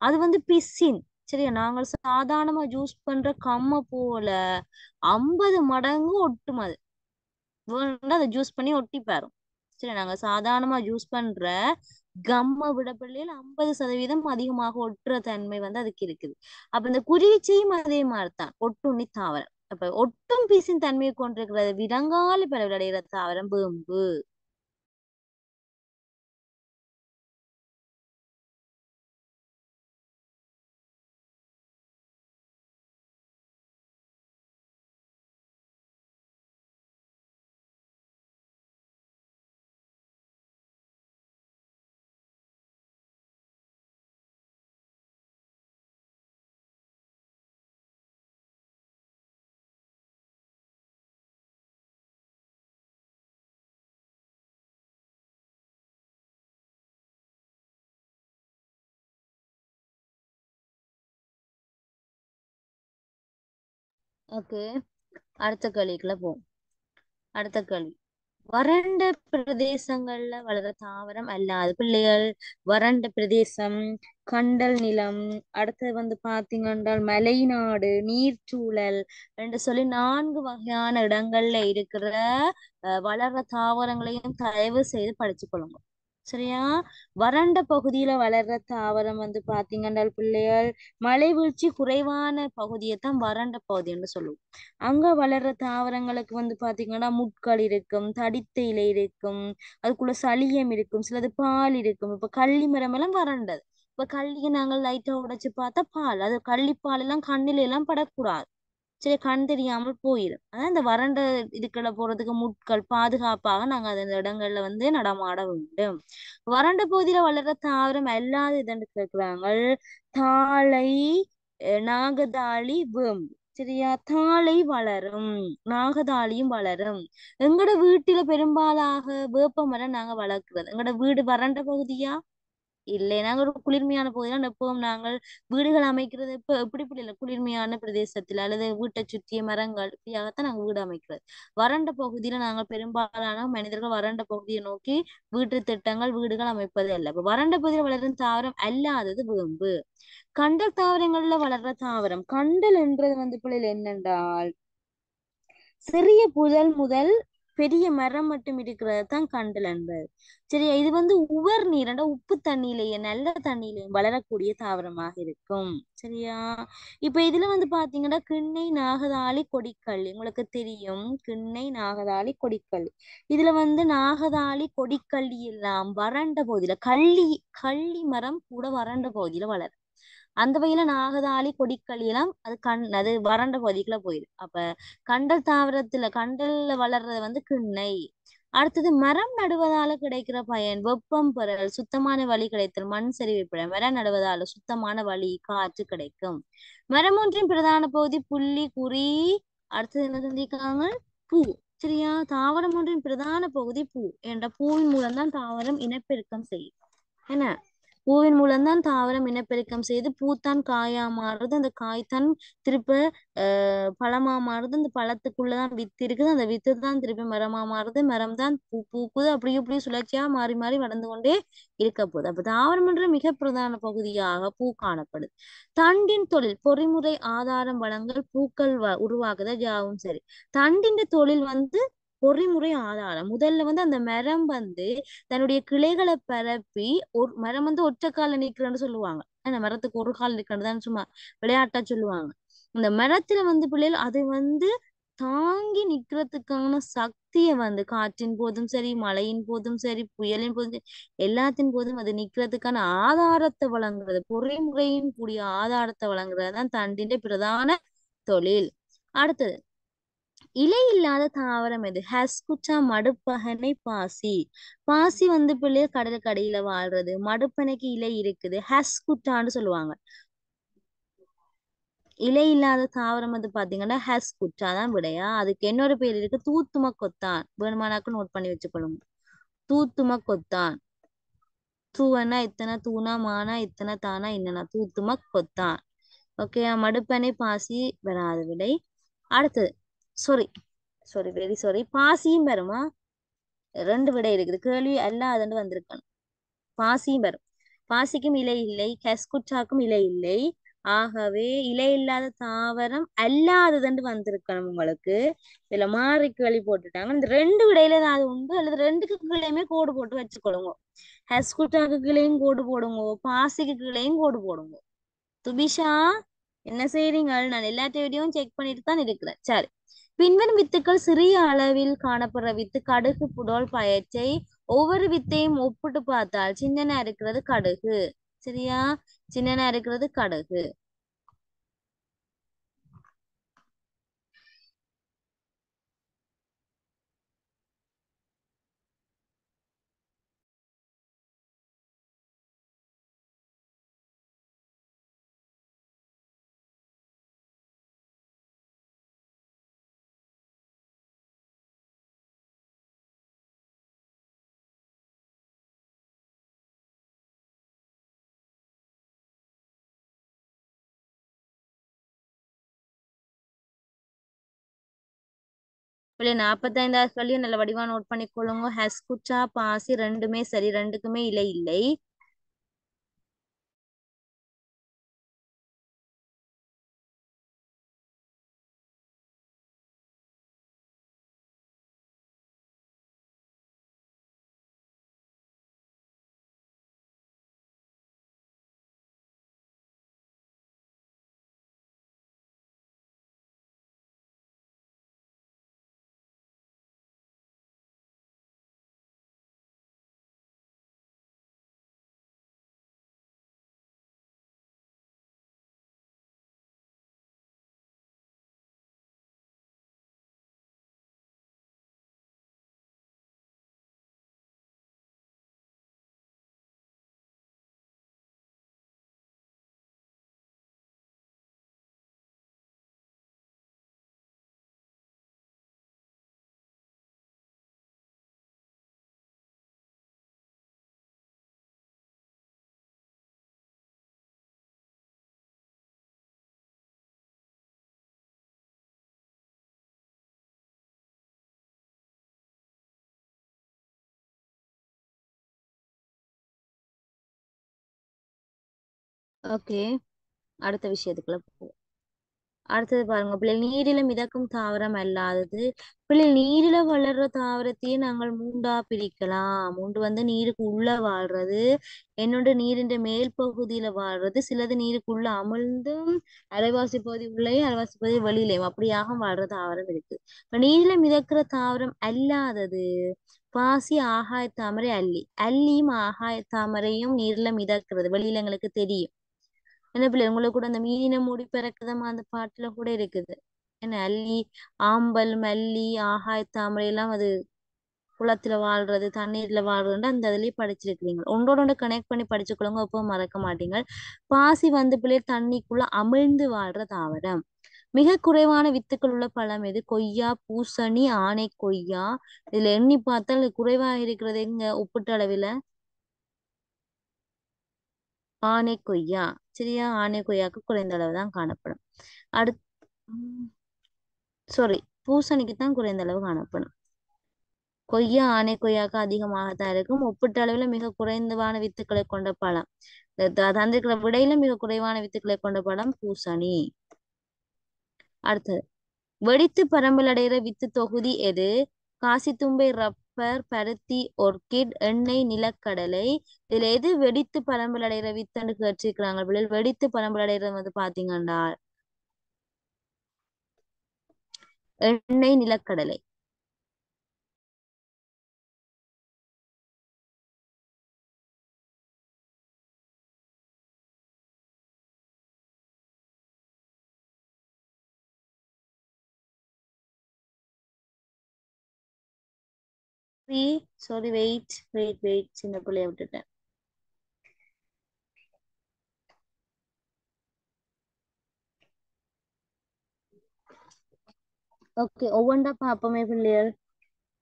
அது பிசின். சரியா? நாங்கள் சாதாரணமா ஜூஸ் பண்ற கம்ம போல 50 மடங்கு ஒட்டும். அது வேணும்னா அதை ஜூஸ் பண்ணி ஒட்டி பாரும். சரி, நாங்க சாதாரணமா ஜூஸ் பண்ற கம்ம விட பிள்ளைகள் 50% அதிகமாக ஒட்டுற தன்மை அதுக்கு இருக்குது. அப்ப இந்த குருவிச்சையும் அதே மாதிரிதான், ஒட்டுண்ணி தாவரம். அப்ப ஒட்டும் பீசின் தன்மையை கொண்டிருக்கிறது விலங்கால பரவலடைகிற தாவரம் வேம்பு. ஓகே, அடுத்த கேள்விக்குள்ள போவோம். அடுத்த கேள்வி, வறண்ட பிரதேசங்கள்ல வளர தாவரம் அல்லாது பிள்ளைகள். வறண்ட பிரதேசம், கண்டல் நிலம், அடுத்தது பாத்தீங்கன்னா மலைநாடு, நீர்ச்சூழல் என்று சொல்லி 4 வகையான இடங்கள்ல இருக்கிற வளர்ற தாவரங்களையும் தயவு செய்து படிச்சுக்கொள்ளுங்க. சரியா? வறண்ட பகுதியில வளர்ற தாவரம் பாத்தீங்கன்னா பிள்ளைகள், மழை வீழ்ச்சி குறைவான பகுதியை தான் வறண்ட பகுதின்னு சொல்லுவோம். அங்க வளர்ற தாவரங்களுக்கு பாத்தீங்கன்னா முட்கள் இருக்கும், தடித்த இலை இருக்கும், அதுக்குள்ள சளியம் இருக்கும், சிலது பால் இருக்கும். இப்ப கள்ளி மரம் எல்லாம் வறண்டது. இப்ப கள்ளியை நாங்கள் லைட்டா உடைச்சு பார்த்தா பால், அது கள்ளிப்பால் எல்லாம் கண்ணில எல்லாம் படக்கூடாது. சரி, கண் தெரியாமல் போயிடும். அதான் இந்த வறண்ட இதுக்குள்ள போறதுக்கு முட்கள் பாதுகாப்பாக நாங்க அந்த இடங்கள்ல நடமாட வேண்டும். வறண்ட பகுதியில வளர்ற தாவரம் அல்லாத இதுன்னு கேக்குறாங்க. தாழை, நாகதாளி, வேம்பு. சரியா? தாழை வளரும், நாகதாளியும் வளரும். எங்கட வீட்டில பெரும்பாலாக வேப்ப மரம் நாங்க வளர்க்கிறது. எங்கட வீடு வறண்ட பகுதியா? இல்லை, நாங்க ஒரு குளிர்மையான பகுதிதான் எப்பவும் நாங்கள் வீடுகள் அமைக்கிறது. இப்ப இப்படி இல்லை, குளிர்மையான பிரதேசத்துல அல்லது வீட்டை சுற்றிய மரங்கள் இப்படியாகத்தான் நாங்க வீடு அமைக்கிறது. வறண்ட பகுதியில நாங்கள் பெரும்பாலான மனிதர்கள் வறண்ட பகுதியை நோக்கி வீட்டு திட்டங்கள் வீடுகள் அமைப்பது அல்ல. இப்ப வறண்ட பகுதியில் வளரும் தாவரம் அல்லாதது வேம்பு. கண்டல் தாவரங்கள்ல வளர்ற தாவரம், கண்டல் என்றது பிள்ளைகள் என்னென்றால் சிறிய புதல் முதல் பெரிய மரம் மட்டும் இருக்கிறது தான் கண்டல் என்பது. சரியா? இது உவர் நீர் என்ற உப்பு தண்ணியிலேயே நல்ல தண்ணியிலேயும் வளரக்கூடிய தாவரமாக இருக்கும். சரியா? இப்ப இதுல பாத்தீங்கன்னா கிண்ணை, நாகதாளி, கொடிக்கள்ளி உங்களுக்கு தெரியும். கிண்ணை, நாகதாளி, கொடிக்கள்ளி. இதுல நாகதாளி, கொடிக்கள்ளி எல்லாம் வறண்ட பகுதியில, கள்ளி கள்ளி மரம் கூட வறண்ட பகுதியில வளரும். அந்த வகையில நாகதாளி, கொடிக்கள்ளி எல்லாம் அது வறண்ட பகுதிக்குள்ள போயிடும். அப்ப கண்டல்ல வளர்றது கிண்ணை. அடுத்தது மரம் நடுவதால கிடைக்கிற பயன், வெப்பம் பெறல், சுத்தமான வழி கிடைத்தல், மண் சரிவு ஏற்பட மரம் நடுவதால சுத்தமான வழி, காற்று கிடைக்கும். மரம் ஒன்றின் பிரதான பகுதி புள்ளி, குறி. அடுத்தது என்ன சொல்லியிருக்காங்க? பூ. சரியா? தாவரம் ஒன்றின் பிரதான பகுதி பூ. என்ற பூவின் மூலம்தான் தாவரம் இனப்பெருக்கம் செய்யும். என்ன? பூவின் மூலம்தான் தாவரம் இனப்பெருக்கம் செய்து பூத்தான் காயா மாறுது. அந்த காய்தான் திருப்ப பழமா மாறுது. அந்த பழத்துக்குள்ளதான் வித்து இருக்குது. அந்த வித்து தான் திருப்பி மரமா மாறுது. மரம் தான் பூ பூக்குது. அப்படி இப்படி சுழற்சியா மாறி மாறி வளர்ந்து கொண்டே இருக்க போகுது. அப்ப தாவரம் என்ற மிக பிரதான பகுதியாக பூ காணப்படுது. தண்டின் தொழில் பொறிமுறை ஆதாரம் வளங்கள் பூக்கள் உருவாக்குதல் யாவும் சரி. தண்டின் தொழில் பொறிமுறை ஆதாரம். முதல்ல அந்த மரம் தன்னுடைய கிளைகளை பரப்பி, ஒரு மரம் ஒற்றை கால நிக்கிறேன்னு சொல்லுவாங்க. அந்த மரத்துக்கு ஒரு கால் நிக்கிறதுதான் சும்மா விளையாட்டா சொல்லுவாங்க. இந்த மரத்துல பிள்ளைகள் அது தாங்கி நிக்கிறதுக்கான சக்தியை காற்றின் போதும் சரி, மழையின் போதும் சரி, புயலின் போதும் சரி, எல்லாத்தின் போதும் அது நிக்கிறதுக்கான ஆதாரத்தை வழங்குறது, பொறிமுறையின் கூடிய ஆதாரத்தை வழங்குறது தான் தண்டின் பிரதான தொழில். அடுத்தது, இலை இல்லாத தாவரம் எது? ஹஸ்குட்டா, மடுப்பகனை, பாசி. பாசி பிள்ளைய கடலுக்கு அடியில வாழ்றது. மடுப்பனைக்கு இலை இருக்குது. ஹஸ்குட்டான்னு சொல்லுவாங்க. இலை இல்லாத தாவரம் பாத்தீங்கன்னா ஹஸ்குட்டா தான் விடையா. அதுக்கு இன்னொரு பேர் இருக்கு, தூத்தும கொத்தான். வேணுமானாக்கு நோட் பண்ணி வச்சுக்கொள்ளுங்க. தூத்தும கொத்தான். தூவனா இத்தனை, தூணா மானா இத்தனை, தானா இன்னனா, தூத்தும கொத்தான். ஓகே, மடுப்பனை, பாசி வராது விடை. அடுத்தது, சாரி சாரி வெரி சாரி, பாசியும் வருமா? 2 விடை இருக்குது. கேள்வி அல்லாதன்னு வந்திருக்கணும். பாசியும் வரும். பாசிக்கும் இலை இல்லை, கஸ்குட்டாக்கும் இலை இல்லை. ஆகவே இலை இல்லாத தாவரம் அல்லாததுன்னு வந்திருக்கணும் உங்களுக்கு. இதுல மாறி கேள்வி போட்டுட்டாங்க. இந்த 2 விடையில ஏதாவது உண்டு, அல்லது 2க்கு கீழேயுமே கோடு போட்டு வச்சுக்கொள்ளுங்க. ஹஸ்குட்டாக்கு கீழேயும் கோடு போடுங்க, பாசிக்கு கீழேயும் கோடு போடுங்க. துபிஷா, என்ன செய்றீங்க? நான் எல்லா வீடியோவும் செக் பண்ணிட்டு தான் இருக்கிறேன். சரி. பின்வரும் வித்துக்கள் சிறிய அளவில் காணப்படுற வித்து கடுகு, புடோல், பயற்றை. ஒவ்வொரு வித்தையும் ஒப்பிட்டு பார்த்தால் சின்னனா இருக்கிறது கடுகு. சரியா? சின்னனா இருக்கிறது கடுகு. பிள்ளை 45வது கேள்வியை நல்ல வடிவா நோட் பண்ணிக்கொள்ளுங்க. ஹஸ்குச்சா பாசி ரெண்டுமே சரி, ரெண்டுக்குமே இலை இல்லை. ஓகே, அடுத்த விஷயத்துக்குள்ள போவோம். அடுத்தது பாருங்க பிள்ளை, நீரில மிதக்கும் தாவரம் அல்லாதது. பிள்ளை, நீரில வளர்ற தாவரத்தையே நாங்கள் மூண்டா பிரிக்கலாம். மூன்று வந்து நீருக்கு உள்ள வாழ்றது, என்னோட நீரின் மேல் பகுதியில வாழ்றது, சிலது நீருக்குள்ள அமிழ்ந்தும் அரைவாசி பகுதி உள்ளேயும் அரைவாசி பகுதி வெளியிலையும் அப்படியாக வாழ்ற தாவரம் இருக்கு. இப்ப நீரில மிதக்கிற தாவரம் அல்லாதது பாசி, ஆகாய தாமரை, அல்லி. அல்லியும் ஆகாய தாமரையும் நீர்ல மிதக்கிறது, வெளியில எங்களுக்கு தெரியும். என்ன பிள்ளை, உங்களுக்கு கூட அந்த மீனை மூடி பிறக்குதமா அந்த பாட்டுல கூட இருக்குது. என்ன அல்லி, ஆம்பல், மல்லி, ஆகாய தாமரை எல்லாம் அது குளத்துல வாழ்றது, தண்ணீர்ல வாழ்றதுன்னு அந்த இதுலயே படிச்சிருக்கிறீங்க. ஒன்றோட ஒன்று கனெக்ட் பண்ணி படிச்சுக்கொள்ளுங்க, எப்போ மறக்க மாட்டீங்க. பாசி வந்து பிள்ளை தண்ணிக்குள்ள அமிழ்ந்து வாழ்ற தாவரம். மிக குறைவான வித்துக்கள் உள்ள பழம் எது? கொய்யா, பூசணி, ஆனை கொய்யா. இதுல எண்ணி பார்த்தால் குறைவாக இருக்கிறது எங்க ஒப்பிட்ட அளவுல? ஆனை கொய்யா. சரியா, ஆனை கொய்யாக்கு குறைந்த அளவு தான் காணப்படும். அடுத்து சாரி, பூசணிக்கு தான் குறைந்த அளவு காணப்படும். கொய்யா ஆனை கொய்யாக்கு அதிகமாகத்தான் இருக்கும். ஒப்பிட்ட அளவில் மிக குறைந்தவான வித்துக்களை கொண்ட பழம். தந்திருக்கிற விடையில மிக குறைவான வித்துக்களை கொண்ட பழம் பூசணி. அடுத்தது, வெடித்து பரம்பல் அடைகிற வித்து தொகுதி எது? காசித்தும்பை, ரப்பர், பருத்தி, ஒர்கிட், எண்ணெய், நிலக்கடலை. இதுல எது வெடித்து பரம்பல் அடைகிற வித்துன்னு கேட்டிருக்கிறாங்க. வெடித்து பரம்பல் அடைகிறது வந்து பாத்தீங்கன்னா எண்ணெய், நிலக்கடலை. சாரி, வெயிட் சின்ன பிள்ளைய விட்டுட்டேன். ஓகே, ஒவ்வொன்றா பார்ப்போமே பிள்ளைகள்.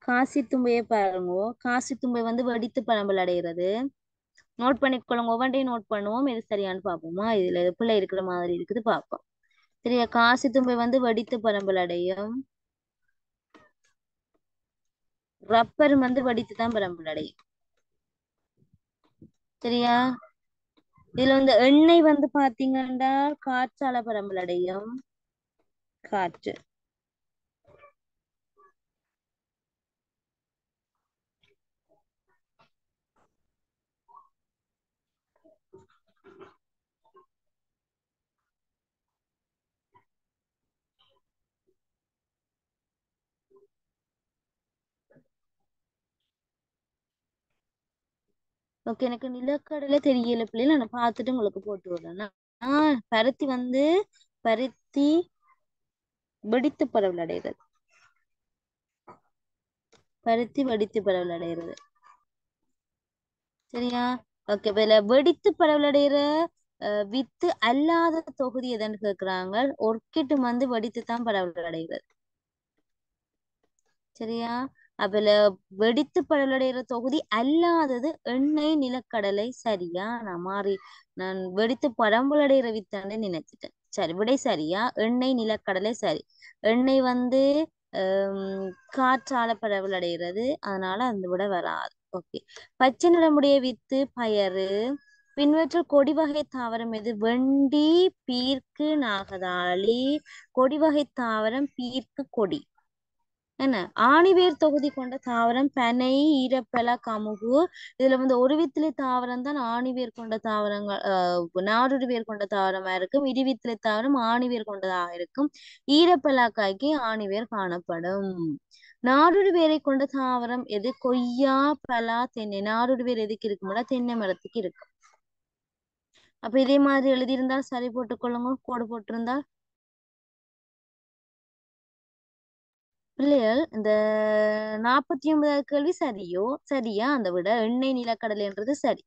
காசி தும்பையை பாருங்க. காசி தும்பை வந்து வெடித்து பரம்பல் அடைகிறது. நோட் பண்ணிக்கொள்ளுங்க, ஒவ்வொன்றையும் நோட் பண்ணுவோம். இது சரியானு பார்ப்போமா? இதுல பிள்ளை இருக்கிற மாதிரி இருக்குது, பார்ப்போம். சரியா, காசி தும்பை வந்து வெடித்து பரம்பல் அடையும். ரப்பர் வந்து வெடித்து தான் பரம்பல் அடையும். சரியா, இதுல வந்து எண்ணெய் வந்து பாத்தீங்கன்னா காற்றால பரம்பல் அடையும். காற்று. ஓகே, எனக்கு நிலக்கடலை தெரியல பிள்ளைல, நான் பார்த்துட்டு உங்களுக்கு போட்டு விடுறேன். பருத்தி வந்து பருத்தி வெடித்து பரவல் அடைகிறது. பருத்தி வெடித்து பரவல் அடைகிறது. சரியா, ஓகே. இதுல வெடித்து பரவல் அடைகிற வித்து அல்லாத தொகுதி எதுன்னு கேக்குறாங்க. ஒர்க்கிட் வந்து வெடித்து தான் பரவல் அடைகிறது. சரியா, அதுல வெடித்து பரவலடைகிற தொகுதி அல்லாதது எண்ணெய், நிலக்கடலை. சரியா, நான் வெடித்து பரம்பலடைகிற வித்தான்னு நினைச்சிட்டேன். சரி, விடை சரியா, எண்ணெய், நிலக்கடலை. சரி, எண்ணெய் வந்து காற்றால பரவல் அடைகிறது, அதனால அந்த விட வராது. ஓகே. பச்சை நிறமுடைய வித்து பயறு. பின்வற்ற கொடி வகை தாவரம் எது? வெண்டி, பீர்க்கு, நாகதாளி. கொடி வகை தாவரம் பீர்க்கு கொடி. என்ன? ஆணிவேர் தொகுதி கொண்ட தாவரம் பனை, ஈரப்பலா, கமுகு. இதுல வந்து ஒரு வித்திலை தாவரம் தான் ஆணிவேர் கொண்ட தாவரங்கள், நாடொரு வேர் கொண்ட தாவரமா இருக்கும். இருவித்திலை தாவரம் ஆணிவேர் கொண்டதாக இருக்கும். ஈரப்பலாக்காய்க்கு ஆணிவேர் காணப்படும். நாடொரு வேரை கொண்ட தாவரம் எது? கொய்யா, பலா, தென்னை. நாடொரு வேர் எதுக்கு இருக்கும்னா தென்னை மரத்துக்கு இருக்கும். அப்ப இதே மாதிரி எழுதியிருந்தால் சரி போட்டுக்கொள்ளுங்க, கோடு போட்டிருந்தால். பிள்ளைகள், இந்த 49வது கேள்வி சரியா? அந்த விட எண்ணெய் நிலக்கடலைன்றது சரி.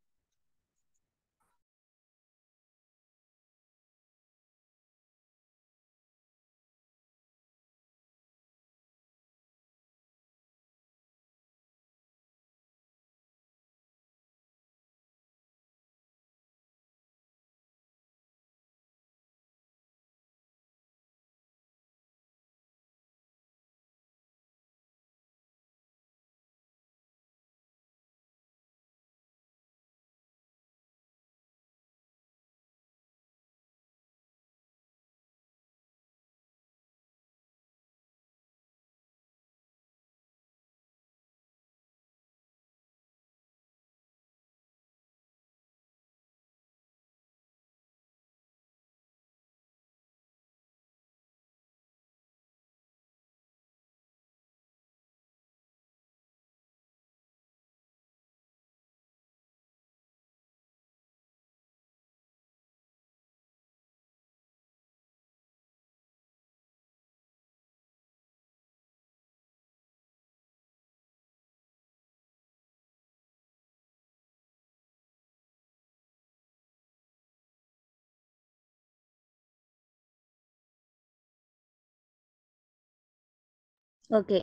ஓகே,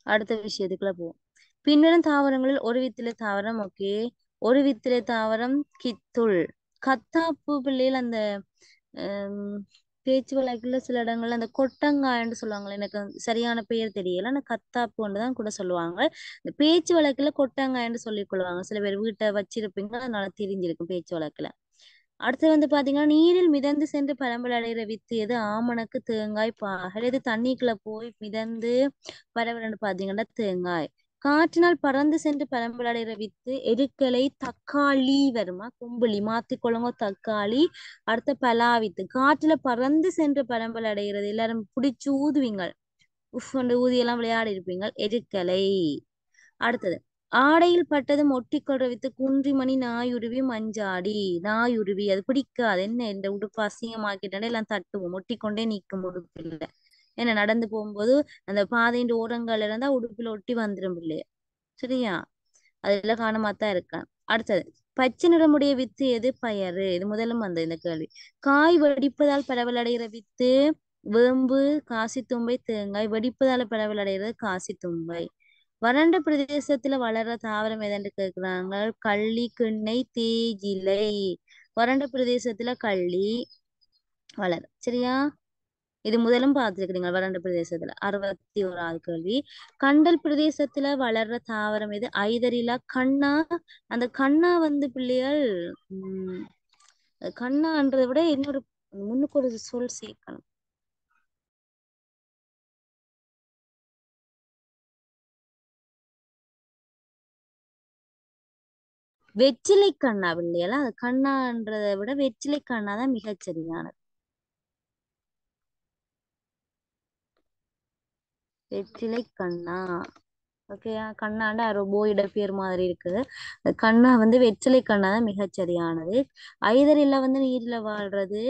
அடுத்த விஷயத்துக்குள்ள போவோம். பின்வரும் தாவரங்களில் ஒரு வித்திலை தாவரம். ஓகே. ஒரு வித்திலை தாவரம் கித்துள். கத்தாப்பு பிள்ளைகள் அந்த ஹம், பேச்சு வழக்குல சில இடங்கள்ல அந்த கொட்டங்காய்ன்னு சொல்லுவாங்களே, எனக்கு சரியான பெயர் தெரியல, ஆனா கத்தாப்புன்னு தான் கூட சொல்லுவாங்க. இந்த பேச்சு வழக்குல கொட்டங்காய்ன்னு சொல்லிக் கொள்வாங்க. சில பேர் வீட்டை வச்சிருப்பீங்க, அதனால தெரிஞ்சிருக்கும் பேச்சு வழக்குல. அடுத்து வந்து பாத்தீங்கன்னா, நீரில் மிதந்து சென்று பரம்பல் அடைகிற வித்து எது? ஆமணக்கு, தேங்காய், பாகல். இது தண்ணிக்குள்ள போய் மிதந்து பரவல்னு பாத்தீங்கன்னா தேங்காய். காற்றினால் பறந்து சென்று பரம்பல் அடைகிற வித்து எருக்களை, தக்காளி வருமா, கும்புளி மாத்திக்கொள்ளுங்க, தக்காளி. அடுத்த பலா வித்து. காற்றுல பறந்து சென்று பரம்பல் அடைகிறது, எல்லாரும் பிடிச்சு ஊதுவீங்க, உஃப் ஊதி எல்லாம் விளையாடி இருப்பீங்க, எருக்களை. அடுத்தது, ஆடையில் பட்டதும் ஒட்டிக்கொள்ற வித்து குன்றிமணி, நாயுருவி, மஞ்சாடி. நாயுருவி அது பிடிக்காது. என்ன இந்த உடுப்பு அசிங்கமாக்கிட்டே எல்லாம் தட்டுவோம், ஒட்டிக்கொண்டே நிற்கும் உடுப்பில். என்ன நடந்து போகும்போது அந்த பாதையின் ஓரங்கள்ல இருந்தா உடுப்புல ஒட்டி வந்துடும் இல்லையா? சரியா? அதெல்லாம் காணமாத்தான் இருக்கேன். அடுத்தது, பச்சை நிறமுடைய வித்து எது? பயறு. இது முதலும் வந்த இந்த கேள்வி. காய் வெடிப்பதால் பரவலடைகிற வித்து வேம்பு, காசித்தும்பை, தேங்காய். வெடிப்பதால பரவலடைகிறது காசித்தும்பை. வறண்ட பிரதேசத்துல வளர்ற தாவரம் எதன்னு கேக்குறாங்க. கள்ளி, கிண்ணை, தேயிலை. வறண்ட பிரதேசத்துல கள்ளி வளரும். சரியா? இது முதலும் பார்த்துருக்கிறீங்க. வறண்ட பிரதேசத்துல. 61வது கேள்வி. கண்டல் பிரதேசத்துல வளர்ற தாவரம் எது? ஐதரிலா, கண்ணா. அந்த கண்ணா வந்து பிள்ளைகள் உம் கண்ணான்றதை விட இன்னொரு முன்னுக்கு ஒரு சொல் சேர்க்கணும். வெற்றிலை கண்ணா பிள்ளைகளா. அது கண்ணான்றதை விட வெற்றிலை கண்ணா தான் மிகச்சரியானது. வெற்றிலை கண்ணா. ஓகேயா? கண்ணாண்ட போயிட பேர் மாதிரி இருக்குது. கண்ணா வந்து வெற்றிலை கண்ணா தான் மிகச்சரியானது. ஐதரில வந்து நீர்ல வாழ்றது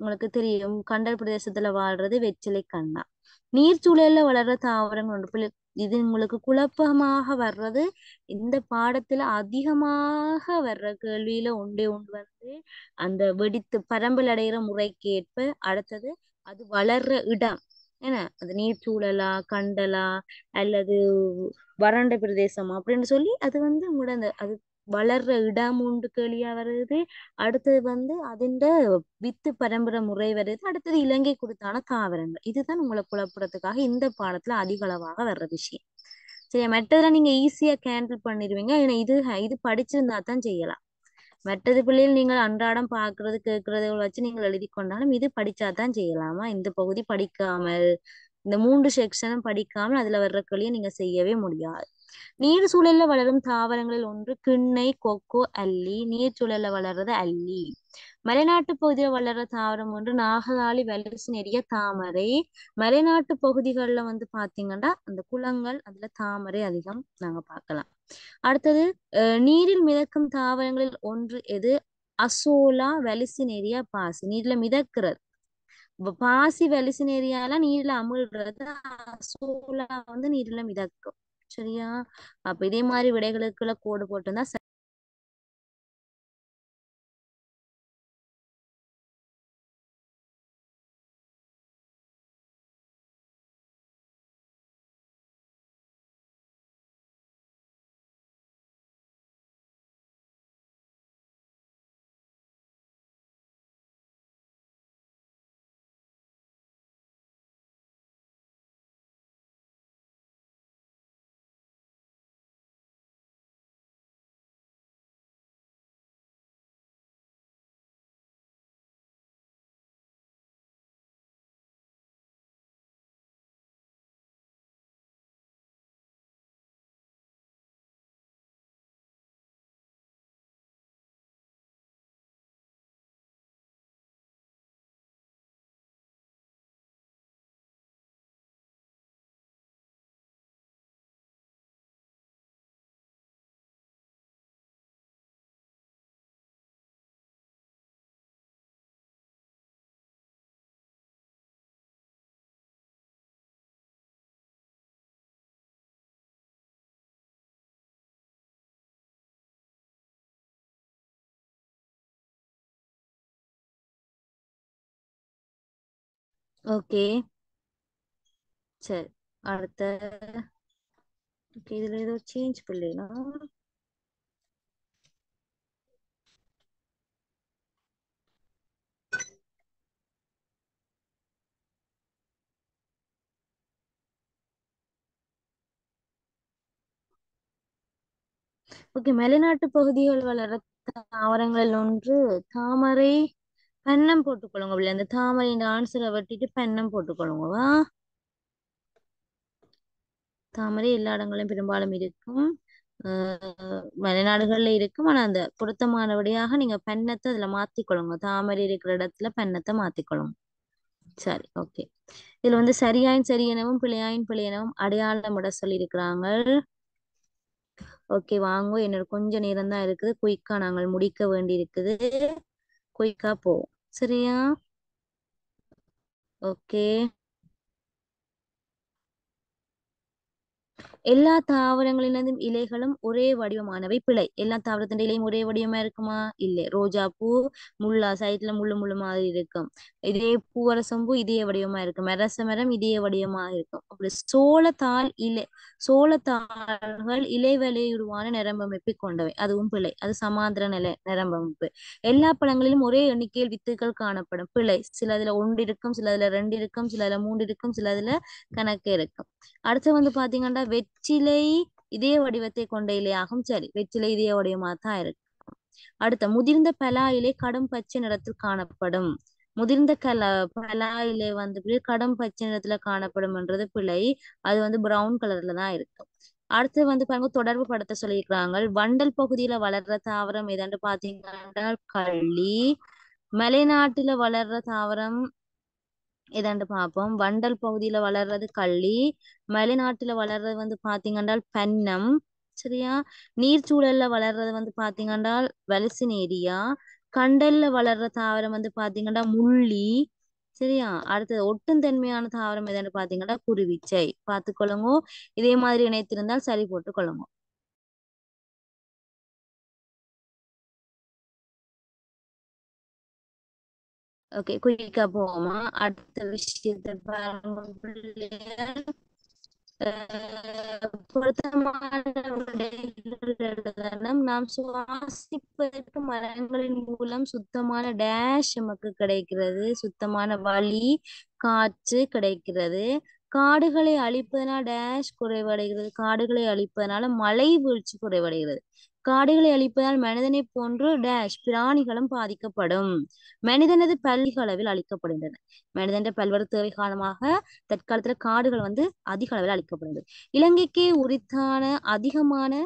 உங்களுக்கு தெரியும். கண்டல் பிரதேசத்துல வாழ்றது வெற்றிலை கண்ணா. நீர்ச்சூழல்ல வளர்ற தாவரங்கள் ஒன்று. இது உங்களுக்கு குழப்பமாக வர்றது இந்த பாடத்துல அதிகமாக வர்ற கேள்வியில ஒன்றே ஒன்று வந்து அந்த வெடித்து பரம்பல் அடைகிற முறைக்கு ஏற்ப. அடுத்தது, அது வளர்ற இடம். என்ன அது? நீர்ச்சூழலா, கண்டலா, அல்லது வறண்ட பிரதேசமா அப்படின்னு சொல்லி அது வந்து உங்களோட அந்த அது வளர்ற இடம் உண்டு கேள்வியா வருது. அடுத்தது வந்து அதிண்ட வித்து பரம்பரை முறை வருது. அடுத்தது இலங்கை கொடுத்தான தாவரங்கள். இதுதான் உங்களை குழப்பறதுக்காக இந்த பாடத்துல அதிக அளவாக வர்ற விஷயம். சரி, மற்றதெல்லாம் நீங்க ஈஸியா கேண்டில் பண்ணிடுவீங்க. ஏன்னா இது படிச்சிருந்தா தான் செய்யலாம். மற்றது பிள்ளைகள் நீங்கள் அன்றாடம் பார்க்கறது கேட்கறத வச்சு நீங்கள் எழுதி கொண்டாலும் இது படிச்சாதான் செய்யலாமா. இந்த பகுதி படிக்காமல், இந்த 3 செக்ஷனும் படிக்காமல் அதுல வர்ற கேள்வியை நீங்க செய்யவே முடியாது. நீர் சூழல்ல வளரும் தாவரங்களில் ஒன்று கிண்ணை, கொக்கோ, அல்லி. நீர் சூழல்ல வளர்றது அல்லி. மலைநாட்டு பகுதியில வளர்ற தாவரம் ஒன்று நாகதாளி, வலிசு நெறிய, தாமரை. மலைநாட்டு பகுதிகளில் வந்து பாத்தீங்கன்னா அந்த குளங்கள் அதுல தாமரை அதிகம் நாங்க பார்க்கலாம். அடுத்தது நீரில் மிதக்கும் தாவரங்களில் ஒன்று எது? அசோலா, வலிசினேரியா, பாசி. நீர்ல மிதக்கிறது பாசி, வலிசினேரியால நீர்ல அமிழ்றது. அசோலா வந்து நீர்ல மிதக்கும். சரியா? அப்ப இதே மாதிரி விடைகளுக்குள்ள கோடு போட்டிருந்தா ஓகே. சரி, அடுத்த ஓகே, இதுல ஏதோ சேஞ்ச் பண்ணலாம். ஓகே, மலைநாட்டு பகுதிகள் வளர தாவரங்கள் ஒன்று தாமரை. பென்னம் போட்டுக்கொள்ளுங்க. அந்த தாமரை இந்த ஆன்சரை வெட்டிட்டு பென்னம் போட்டுக்கொள்ளுங்கவா. தாமரை எல்லா இடங்களிலும் பெரும்பாலும் இருக்கும். மலைநாடுகள்ல இருக்கும். ஆனா அந்த பொருத்தமானபடியாக நீங்க பென்னத்தை அதுல மாத்திக்கொள்ளுங்க. தாமரை இருக்கிற இடத்துல பென்னத்தை மாத்திக்கொள்ளுங்க. சரி, ஓகே. இதுல வந்து சரியாயின் சரியெனவும் பிழையாயின் பிழையெனவும் அடையாளமிட சொல்லியிருக்கிறாங்க. ஓகே, வாங்க. என்னோட கொஞ்ச நேரம் தான் இருக்குது. குயிக்கா நாங்கள் முடிக்க வேண்டி இருக்குது. குயிக்கா போவோம். சரியா? ஓகே. எல்லா தாவரங்களினதும் இலைகளும் ஒரே வடிவமானவை பிழை. எல்லா தாவரத்தின் இலையும் ஒரே வடிவமா இருக்குமா? இல்லை. ரோஜா பூ முள்ளா சைட்ல முள்ளு முள்ளு மாதிரி இருக்கும். இதே பூவரசம் பூ இதே வடிவமா இருக்கும். மெரச மரம் இதே வடிவமா இருக்கும். அப்படி சோளத்தாள்கள் இலைவெளியுருவான நிறம்பமைப்பை கொண்டவை. அதுவும் பிழை. அது சமாந்திர நிலை நிறம்பமைப்பு. எல்லா பழங்களிலும் ஒரே எண்ணிக்கையில் வித்துகள் காணப்படும். பிழை. சிலதுல 1 இருக்கும், சிலதுல 2 இருக்கும், சிலதுல 3 இருக்கும், சிலதுல கணக்கு இருக்கும். அடுத்து வந்து பாத்தீங்கன்னா வெற்றிலை இதே வடிவத்தை கொண்ட இலையாகும். சரி, வெற்றிலை இதே வடிவமா தான் இருக்கு. அடுத்த முதிர்ந்த பலா இலை கடும் பச்சை நிறத்தில் காணப்படும். முதிர்ந்த பலா இலை வந்து கடும் பச்சை நிறத்துல காணப்படும்ன்றது பிழை. அது வந்து பிரவுன் கலர்ல தான் இருக்கும். அடுத்து வந்து பாருங்க, தொடர்பு படுத்த சொல்லியிருக்கிறாங்க. வண்டல் பகுதியில வளர்ற தாவரம் எதாண்டு பாத்தீங்கன்னா கள்ளி. மலைநாட்டுல வளர்ற தாவரம் இதாண்டு பார்ப்போம். வண்டல் பகுதியில வளர்றது கள்ளி. மலைநாட்டுல வளர்றது வந்து பாத்தீங்கன்னா பென்னம். சரியா? நீர்ச்சூழல்ல வளர்றது வந்து பாத்தீங்கன்னா வலிசினேரியா. கண்டல்ல வளர்ற தாவரம் வந்து பாத்தீங்கன்னா முள்ளி. சரியா? அடுத்தது ஒட்டும் தன்மையான தாவரம் எதாண்டு பாத்தீங்கன்னா குருவிச்சை. பார்த்துக்கொள்ளுங்க. இதே மாதிரி இணைத்திருந்தால் சரி போட்டுக் கொள்ளுங்க. ஓகே, குயிக்கா போவோமா? அடுத்த விஷயத்தை பாருங்க. பொருத்தமான விடைகள் எழுதணும். நாம் சுவாசிப்பதற்கு மரங்களின் மூலம் சுத்தமான டேஷ் நமக்கு கிடைக்கிறது. சுத்தமான வழி காற்று கிடைக்கிறது. காடுகளை அழிப்பதனால் டேஷ் குறைவடைகிறது. காடுகளை அழிப்பதனால மழை வீழ்ச்சி குறைவடைகிறது. காடுகளை அழிப்பதால் மனிதனை போன்று டேஷ் பிராணிகளும் பாதிக்கப்படும். மனிதனது பல்லிக அளவில் அழிக்கப்படுகின்றன. மனிதன் பல்வேறு தேவை காரணமாக தற்காலத்துல காடுகள் வந்து அதிக அளவில் அழிக்கப்படுகிறது. இலங்கைக்கு உரித்தான அதிகமான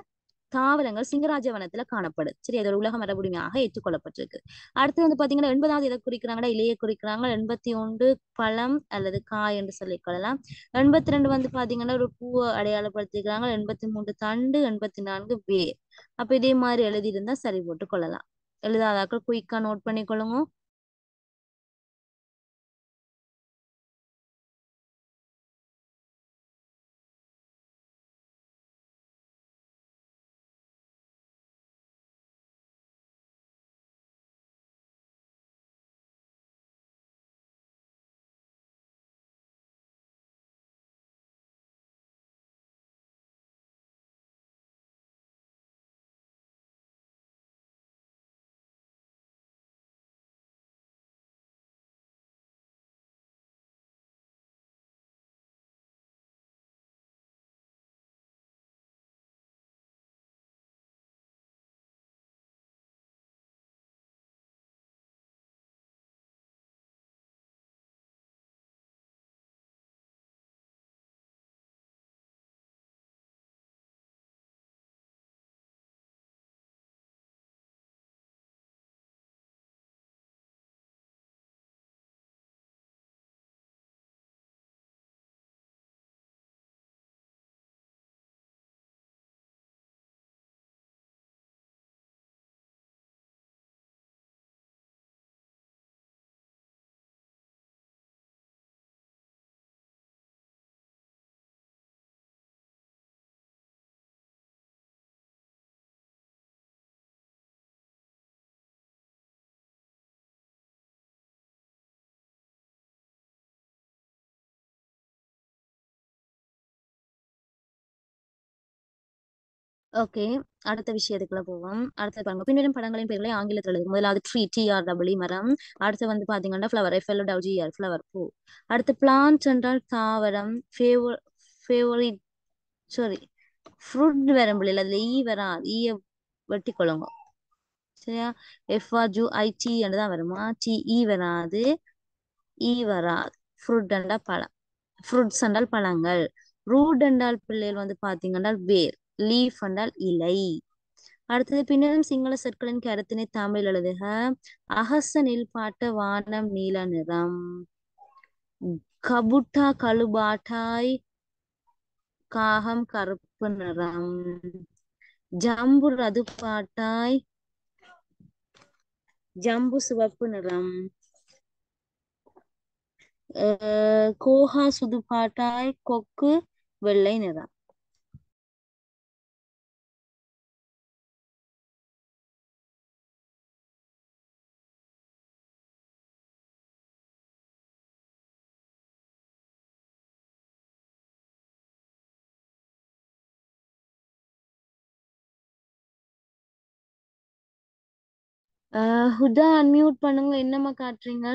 தாவரங்கள் சிங்கராஜ வனத்துல காணப்படுது. சரி, அதோட உலக மரபுரிமையாக ஏற்றுக்கொள்ளப்பட்டிருக்கு. அடுத்து வந்து பாத்தீங்கன்னா 80வது எதை குறிக்கிறாங்கன்னா இலையை குறிக்கிறாங்க. 81 பழம் அல்லது காய் என்று சொல்லிக் கொள்ளலாம். 82 வந்து பாத்தீங்கன்னா ஒரு பூவை அடையாளப்படுத்திக்கிறாங்க. 83 தண்டு, 84 வேர். அப்ப இதே மாதிரி எழுதியிருந்தா சரி போட்டு கொள்ளலாம். எழுதாதாக்கள் குயிக்கா நோட் பண்ணிக்கொள்ளுங்க. ஓகே, அடுத்த விஷயத்துக்குள்ள போவோம். அடுத்து பாருங்க, பின்வரும் படங்களின் பெயர்களை ஆங்கிலத்தில் எழுதுங்க. முதலாவது ட்ரீ, TREE மரம். அடுத்து வந்து பாத்தீங்கன்னா ஃப்ளவர், FLOWER ஃப்ளவர் பூ. அடுத்து பிளான்ட் என்றால் தாவரம். ஃபேவரிட், சாரி, ஃப்ரூட் வரும் பிள்ளைல அதுல ஈ வராது. ஈய வெட்டி கொள்ளுங்க. சரியா? FRUIT தான் வருமா? TE வராது. ஈ வராது. ஃப்ரூட் என்றால் பழம். ஃப்ரூட்ஸ் என்றால் பழங்கள். ரூட் என்றால் பிள்ளைகள் வந்து பாத்தீங்கன்னா வேர். லீஃப் என்றால் இலை. அடுத்தது பின்னரும் சிங்கள சொற்களின் கருத்தினை தமிழ் எழுதுக. அகசனில் பாட்ட வானம் நீல நிறம். கபுட்டா கழுபாட்டாய் காகம் கருப்பு நிறம். ஜம்பு ரது பாட்டாய் ஜம்பு சிவப்பு நிறம். கோஹா சுது பாட்டாய் கொக்கு வெள்ளை நிறம். ஹுதா அன்மியூட் பண்ணுங்க. என்னம்மா காட்டுறீங்க?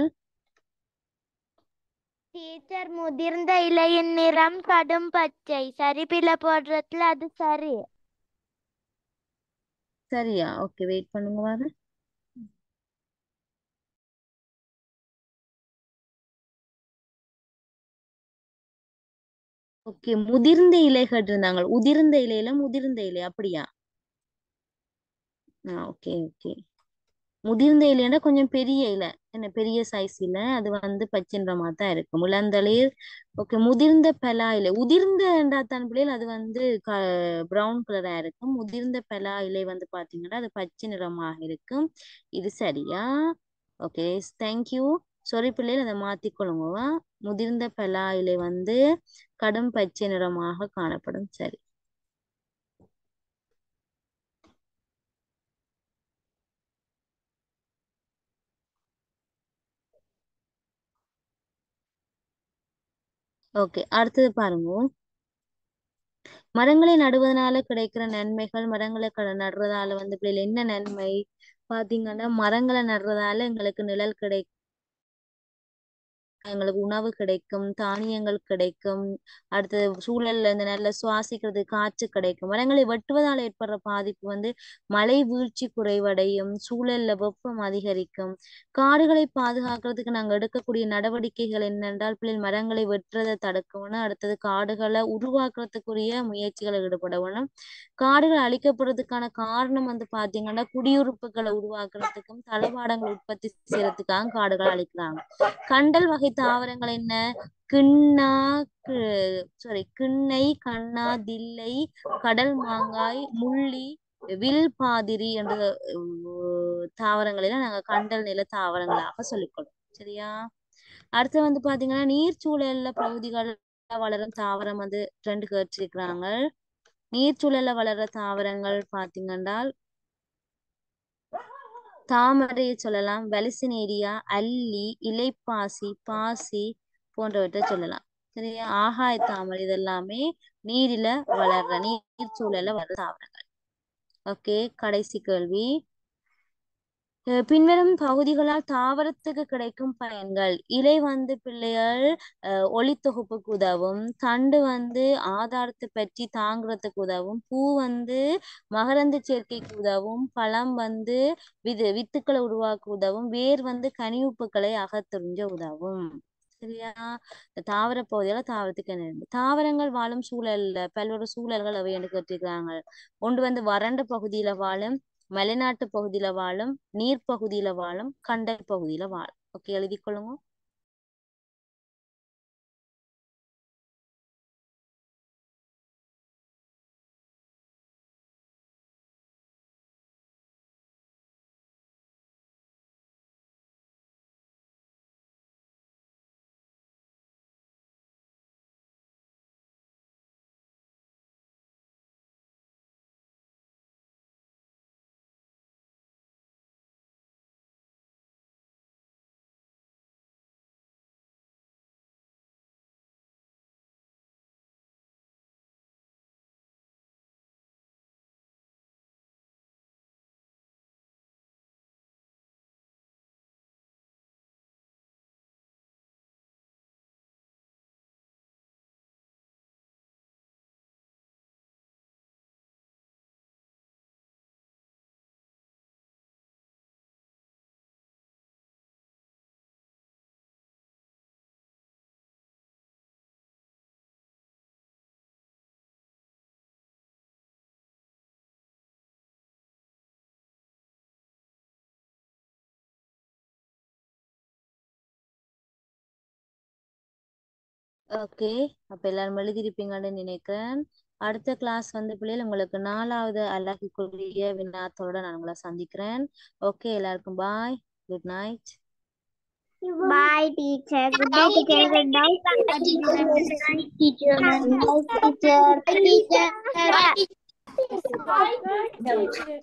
டீச்சர், முதிர்ந்த இலையின் நிறம் கடும் பச்சை. சரி பிள்ளை போடுறதுல அது சரி. சரியா? ஓகே, வெயிட் பண்ணுங்க வாரு. ஓகே, முதிர்ந்த இலை கேட்டிருந்தாங்க. உதிர்ந்த இலையில முதிர்ந்த இலை அப்படியா? Okay okay. முதிர்ந்த இலைன்னா கொஞ்சம் பெரிய இலை, என்ன பெரிய சைஸ் இலை, அது வந்து பச்சைன்றமா தான் இருக்கு. முழந்தளிர். ஓகே, முதிர்ந்த பலா இலை. உதிர்ந்த தான் பிள்ளைகள் அது வந்து பிரவுன் கலரா இருக்கும். முதிர்ந்த பலா இலை வந்து பாத்தீங்கன்னா அது பச்சை நிறமாக இருக்கும். இது சரியா? Okay, thank you. சாரி பிள்ளைகள், அதை மாத்திக்கொள்ளுங்க. முதிர்ந்த பலா இலை வந்து கடும் பச்சை நிறமாக காணப்படும். சரி. ஓகே, அடுத்தது பாருங்க. மரங்களை நடுவதனால கிடைக்கிற நன்மைகள், மரங்களை நடுறதால பிள்ளைகள் என்ன நன்மை பாத்தீங்கன்னா, மரங்களை நடுறதால எங்களுக்கு நிழல் கிடைக்கும், எங்களுக்கு உணவு கிடைக்கும், தானியங்கள் கிடைக்கும், அடுத்தது சூழல்ல இந்த நல்ல சுவாசிக்கிறது காற்று கிடைக்கும். மரங்களை வெட்டுவதால் ஏற்படுற பாதிப்பு மழை வீழ்ச்சி குறைவடையும், சூழல்ல வெப்பம் அதிகரிக்கும். காடுகளை பாதுகாக்கிறதுக்கு நாங்க எடுக்கக்கூடிய நடவடிக்கைகள் என்னென்றால் பிள்ளைகள் மரங்களை வெட்டுறதை தடுக்கணும், அடுத்தது காடுகளை உருவாக்குறதுக்குரிய முயற்சிகளை ஈடுபடணும். காடுகள் அழிக்கப்படுறதுக்கான காரணம் பாத்தீங்கன்னா குடியிருப்புகளை உருவாக்குறதுக்கும் தளவாடங்கள் உற்பத்தி செய்யறதுக்காக காடுகளை அழிக்கிறாங்க. கண்டல் வகை தாவரங்கள் என்ன? கிண்ணா கிண்ணை, கண்ணா, தில்லை, கடல் மாங்காய், முள்ளி, வில் பாதிரி என்ற தாவரங்களெல்லாம் நாங்க கண்டல் நில தாவரங்களாக சொல்லிக்கொள்ளும். சரியா? அடுத்து பாத்தீங்கன்னா நீர்ச்சூழல்ல பகுதிகள் வளரும் தாவரம் ட்ரெண்ட் கேட்டிருக்கிறாங்க. நீர்ச்சூழல்ல வளர்ற தாவரங்கள் பாத்தீங்கன்னா தாமரையை சொல்லலாம், வலிசினேரியா, அல்லி, இலைப்பாசி, பாசி போன்றவற்றை சொல்லலாம். சரியா? ஆகாய தாமரை இதெல்லாமே நீரில வளர்ற நீர்ச்சூழல்ல வளர்ற தாவரங்கள். ஓகே, கடைசி கேள்வி. பின்வரும் பகுதிகளால் தாவரத்துக்கு கிடைக்கும் பயன்கள். இலை பிள்ளைகள் ஒளித்தொகுப்புக்கு உதவும், தண்டு ஆதாரத்தை பற்றி தாங்கிறதுக்கு உதவும், பூ மகரந்த சேர்க்கைக்கு உதவும், பழம் வித்துக்களை உருவாக்க உதவும், வேர் கனிவுப்புக்களை அகத்துறிஞ்ச உதவும். சரியா? தாவர பகுதியில தாவரத்துக்கு என்ன? தாவரங்கள் வாழும் சூழல்ல பல்வேறு சூழல்கள் அவை என்று கேட்டிருக்கிறாங்க. ஒன்று வறண்ட பகுதியில வாழும், மலைநாட்டு பகுதியில வாழும், நீர் பகுதியில வாழும், கண்டல் பகுதியில வாழும். ஓகே, எழுதிக்கொள்ளுங்க. ஓகே, அப்ப எல்லாரும் எழுதிருப்பீங்கன்னு நினைக்கிறேன். அடுத்த கிளாஸ் பிள்ளைகள் உங்களுக்கு 4வது அலகுக்குரிய வினாத்தோட நான் உங்களை சந்திக்கிறேன். ஓகே, எல்லாருக்கும் bye, good night. Bye, teacher. Good night, teacher. Good night, teacher. Teacher. Teacher. Teacher. Bye, teacher.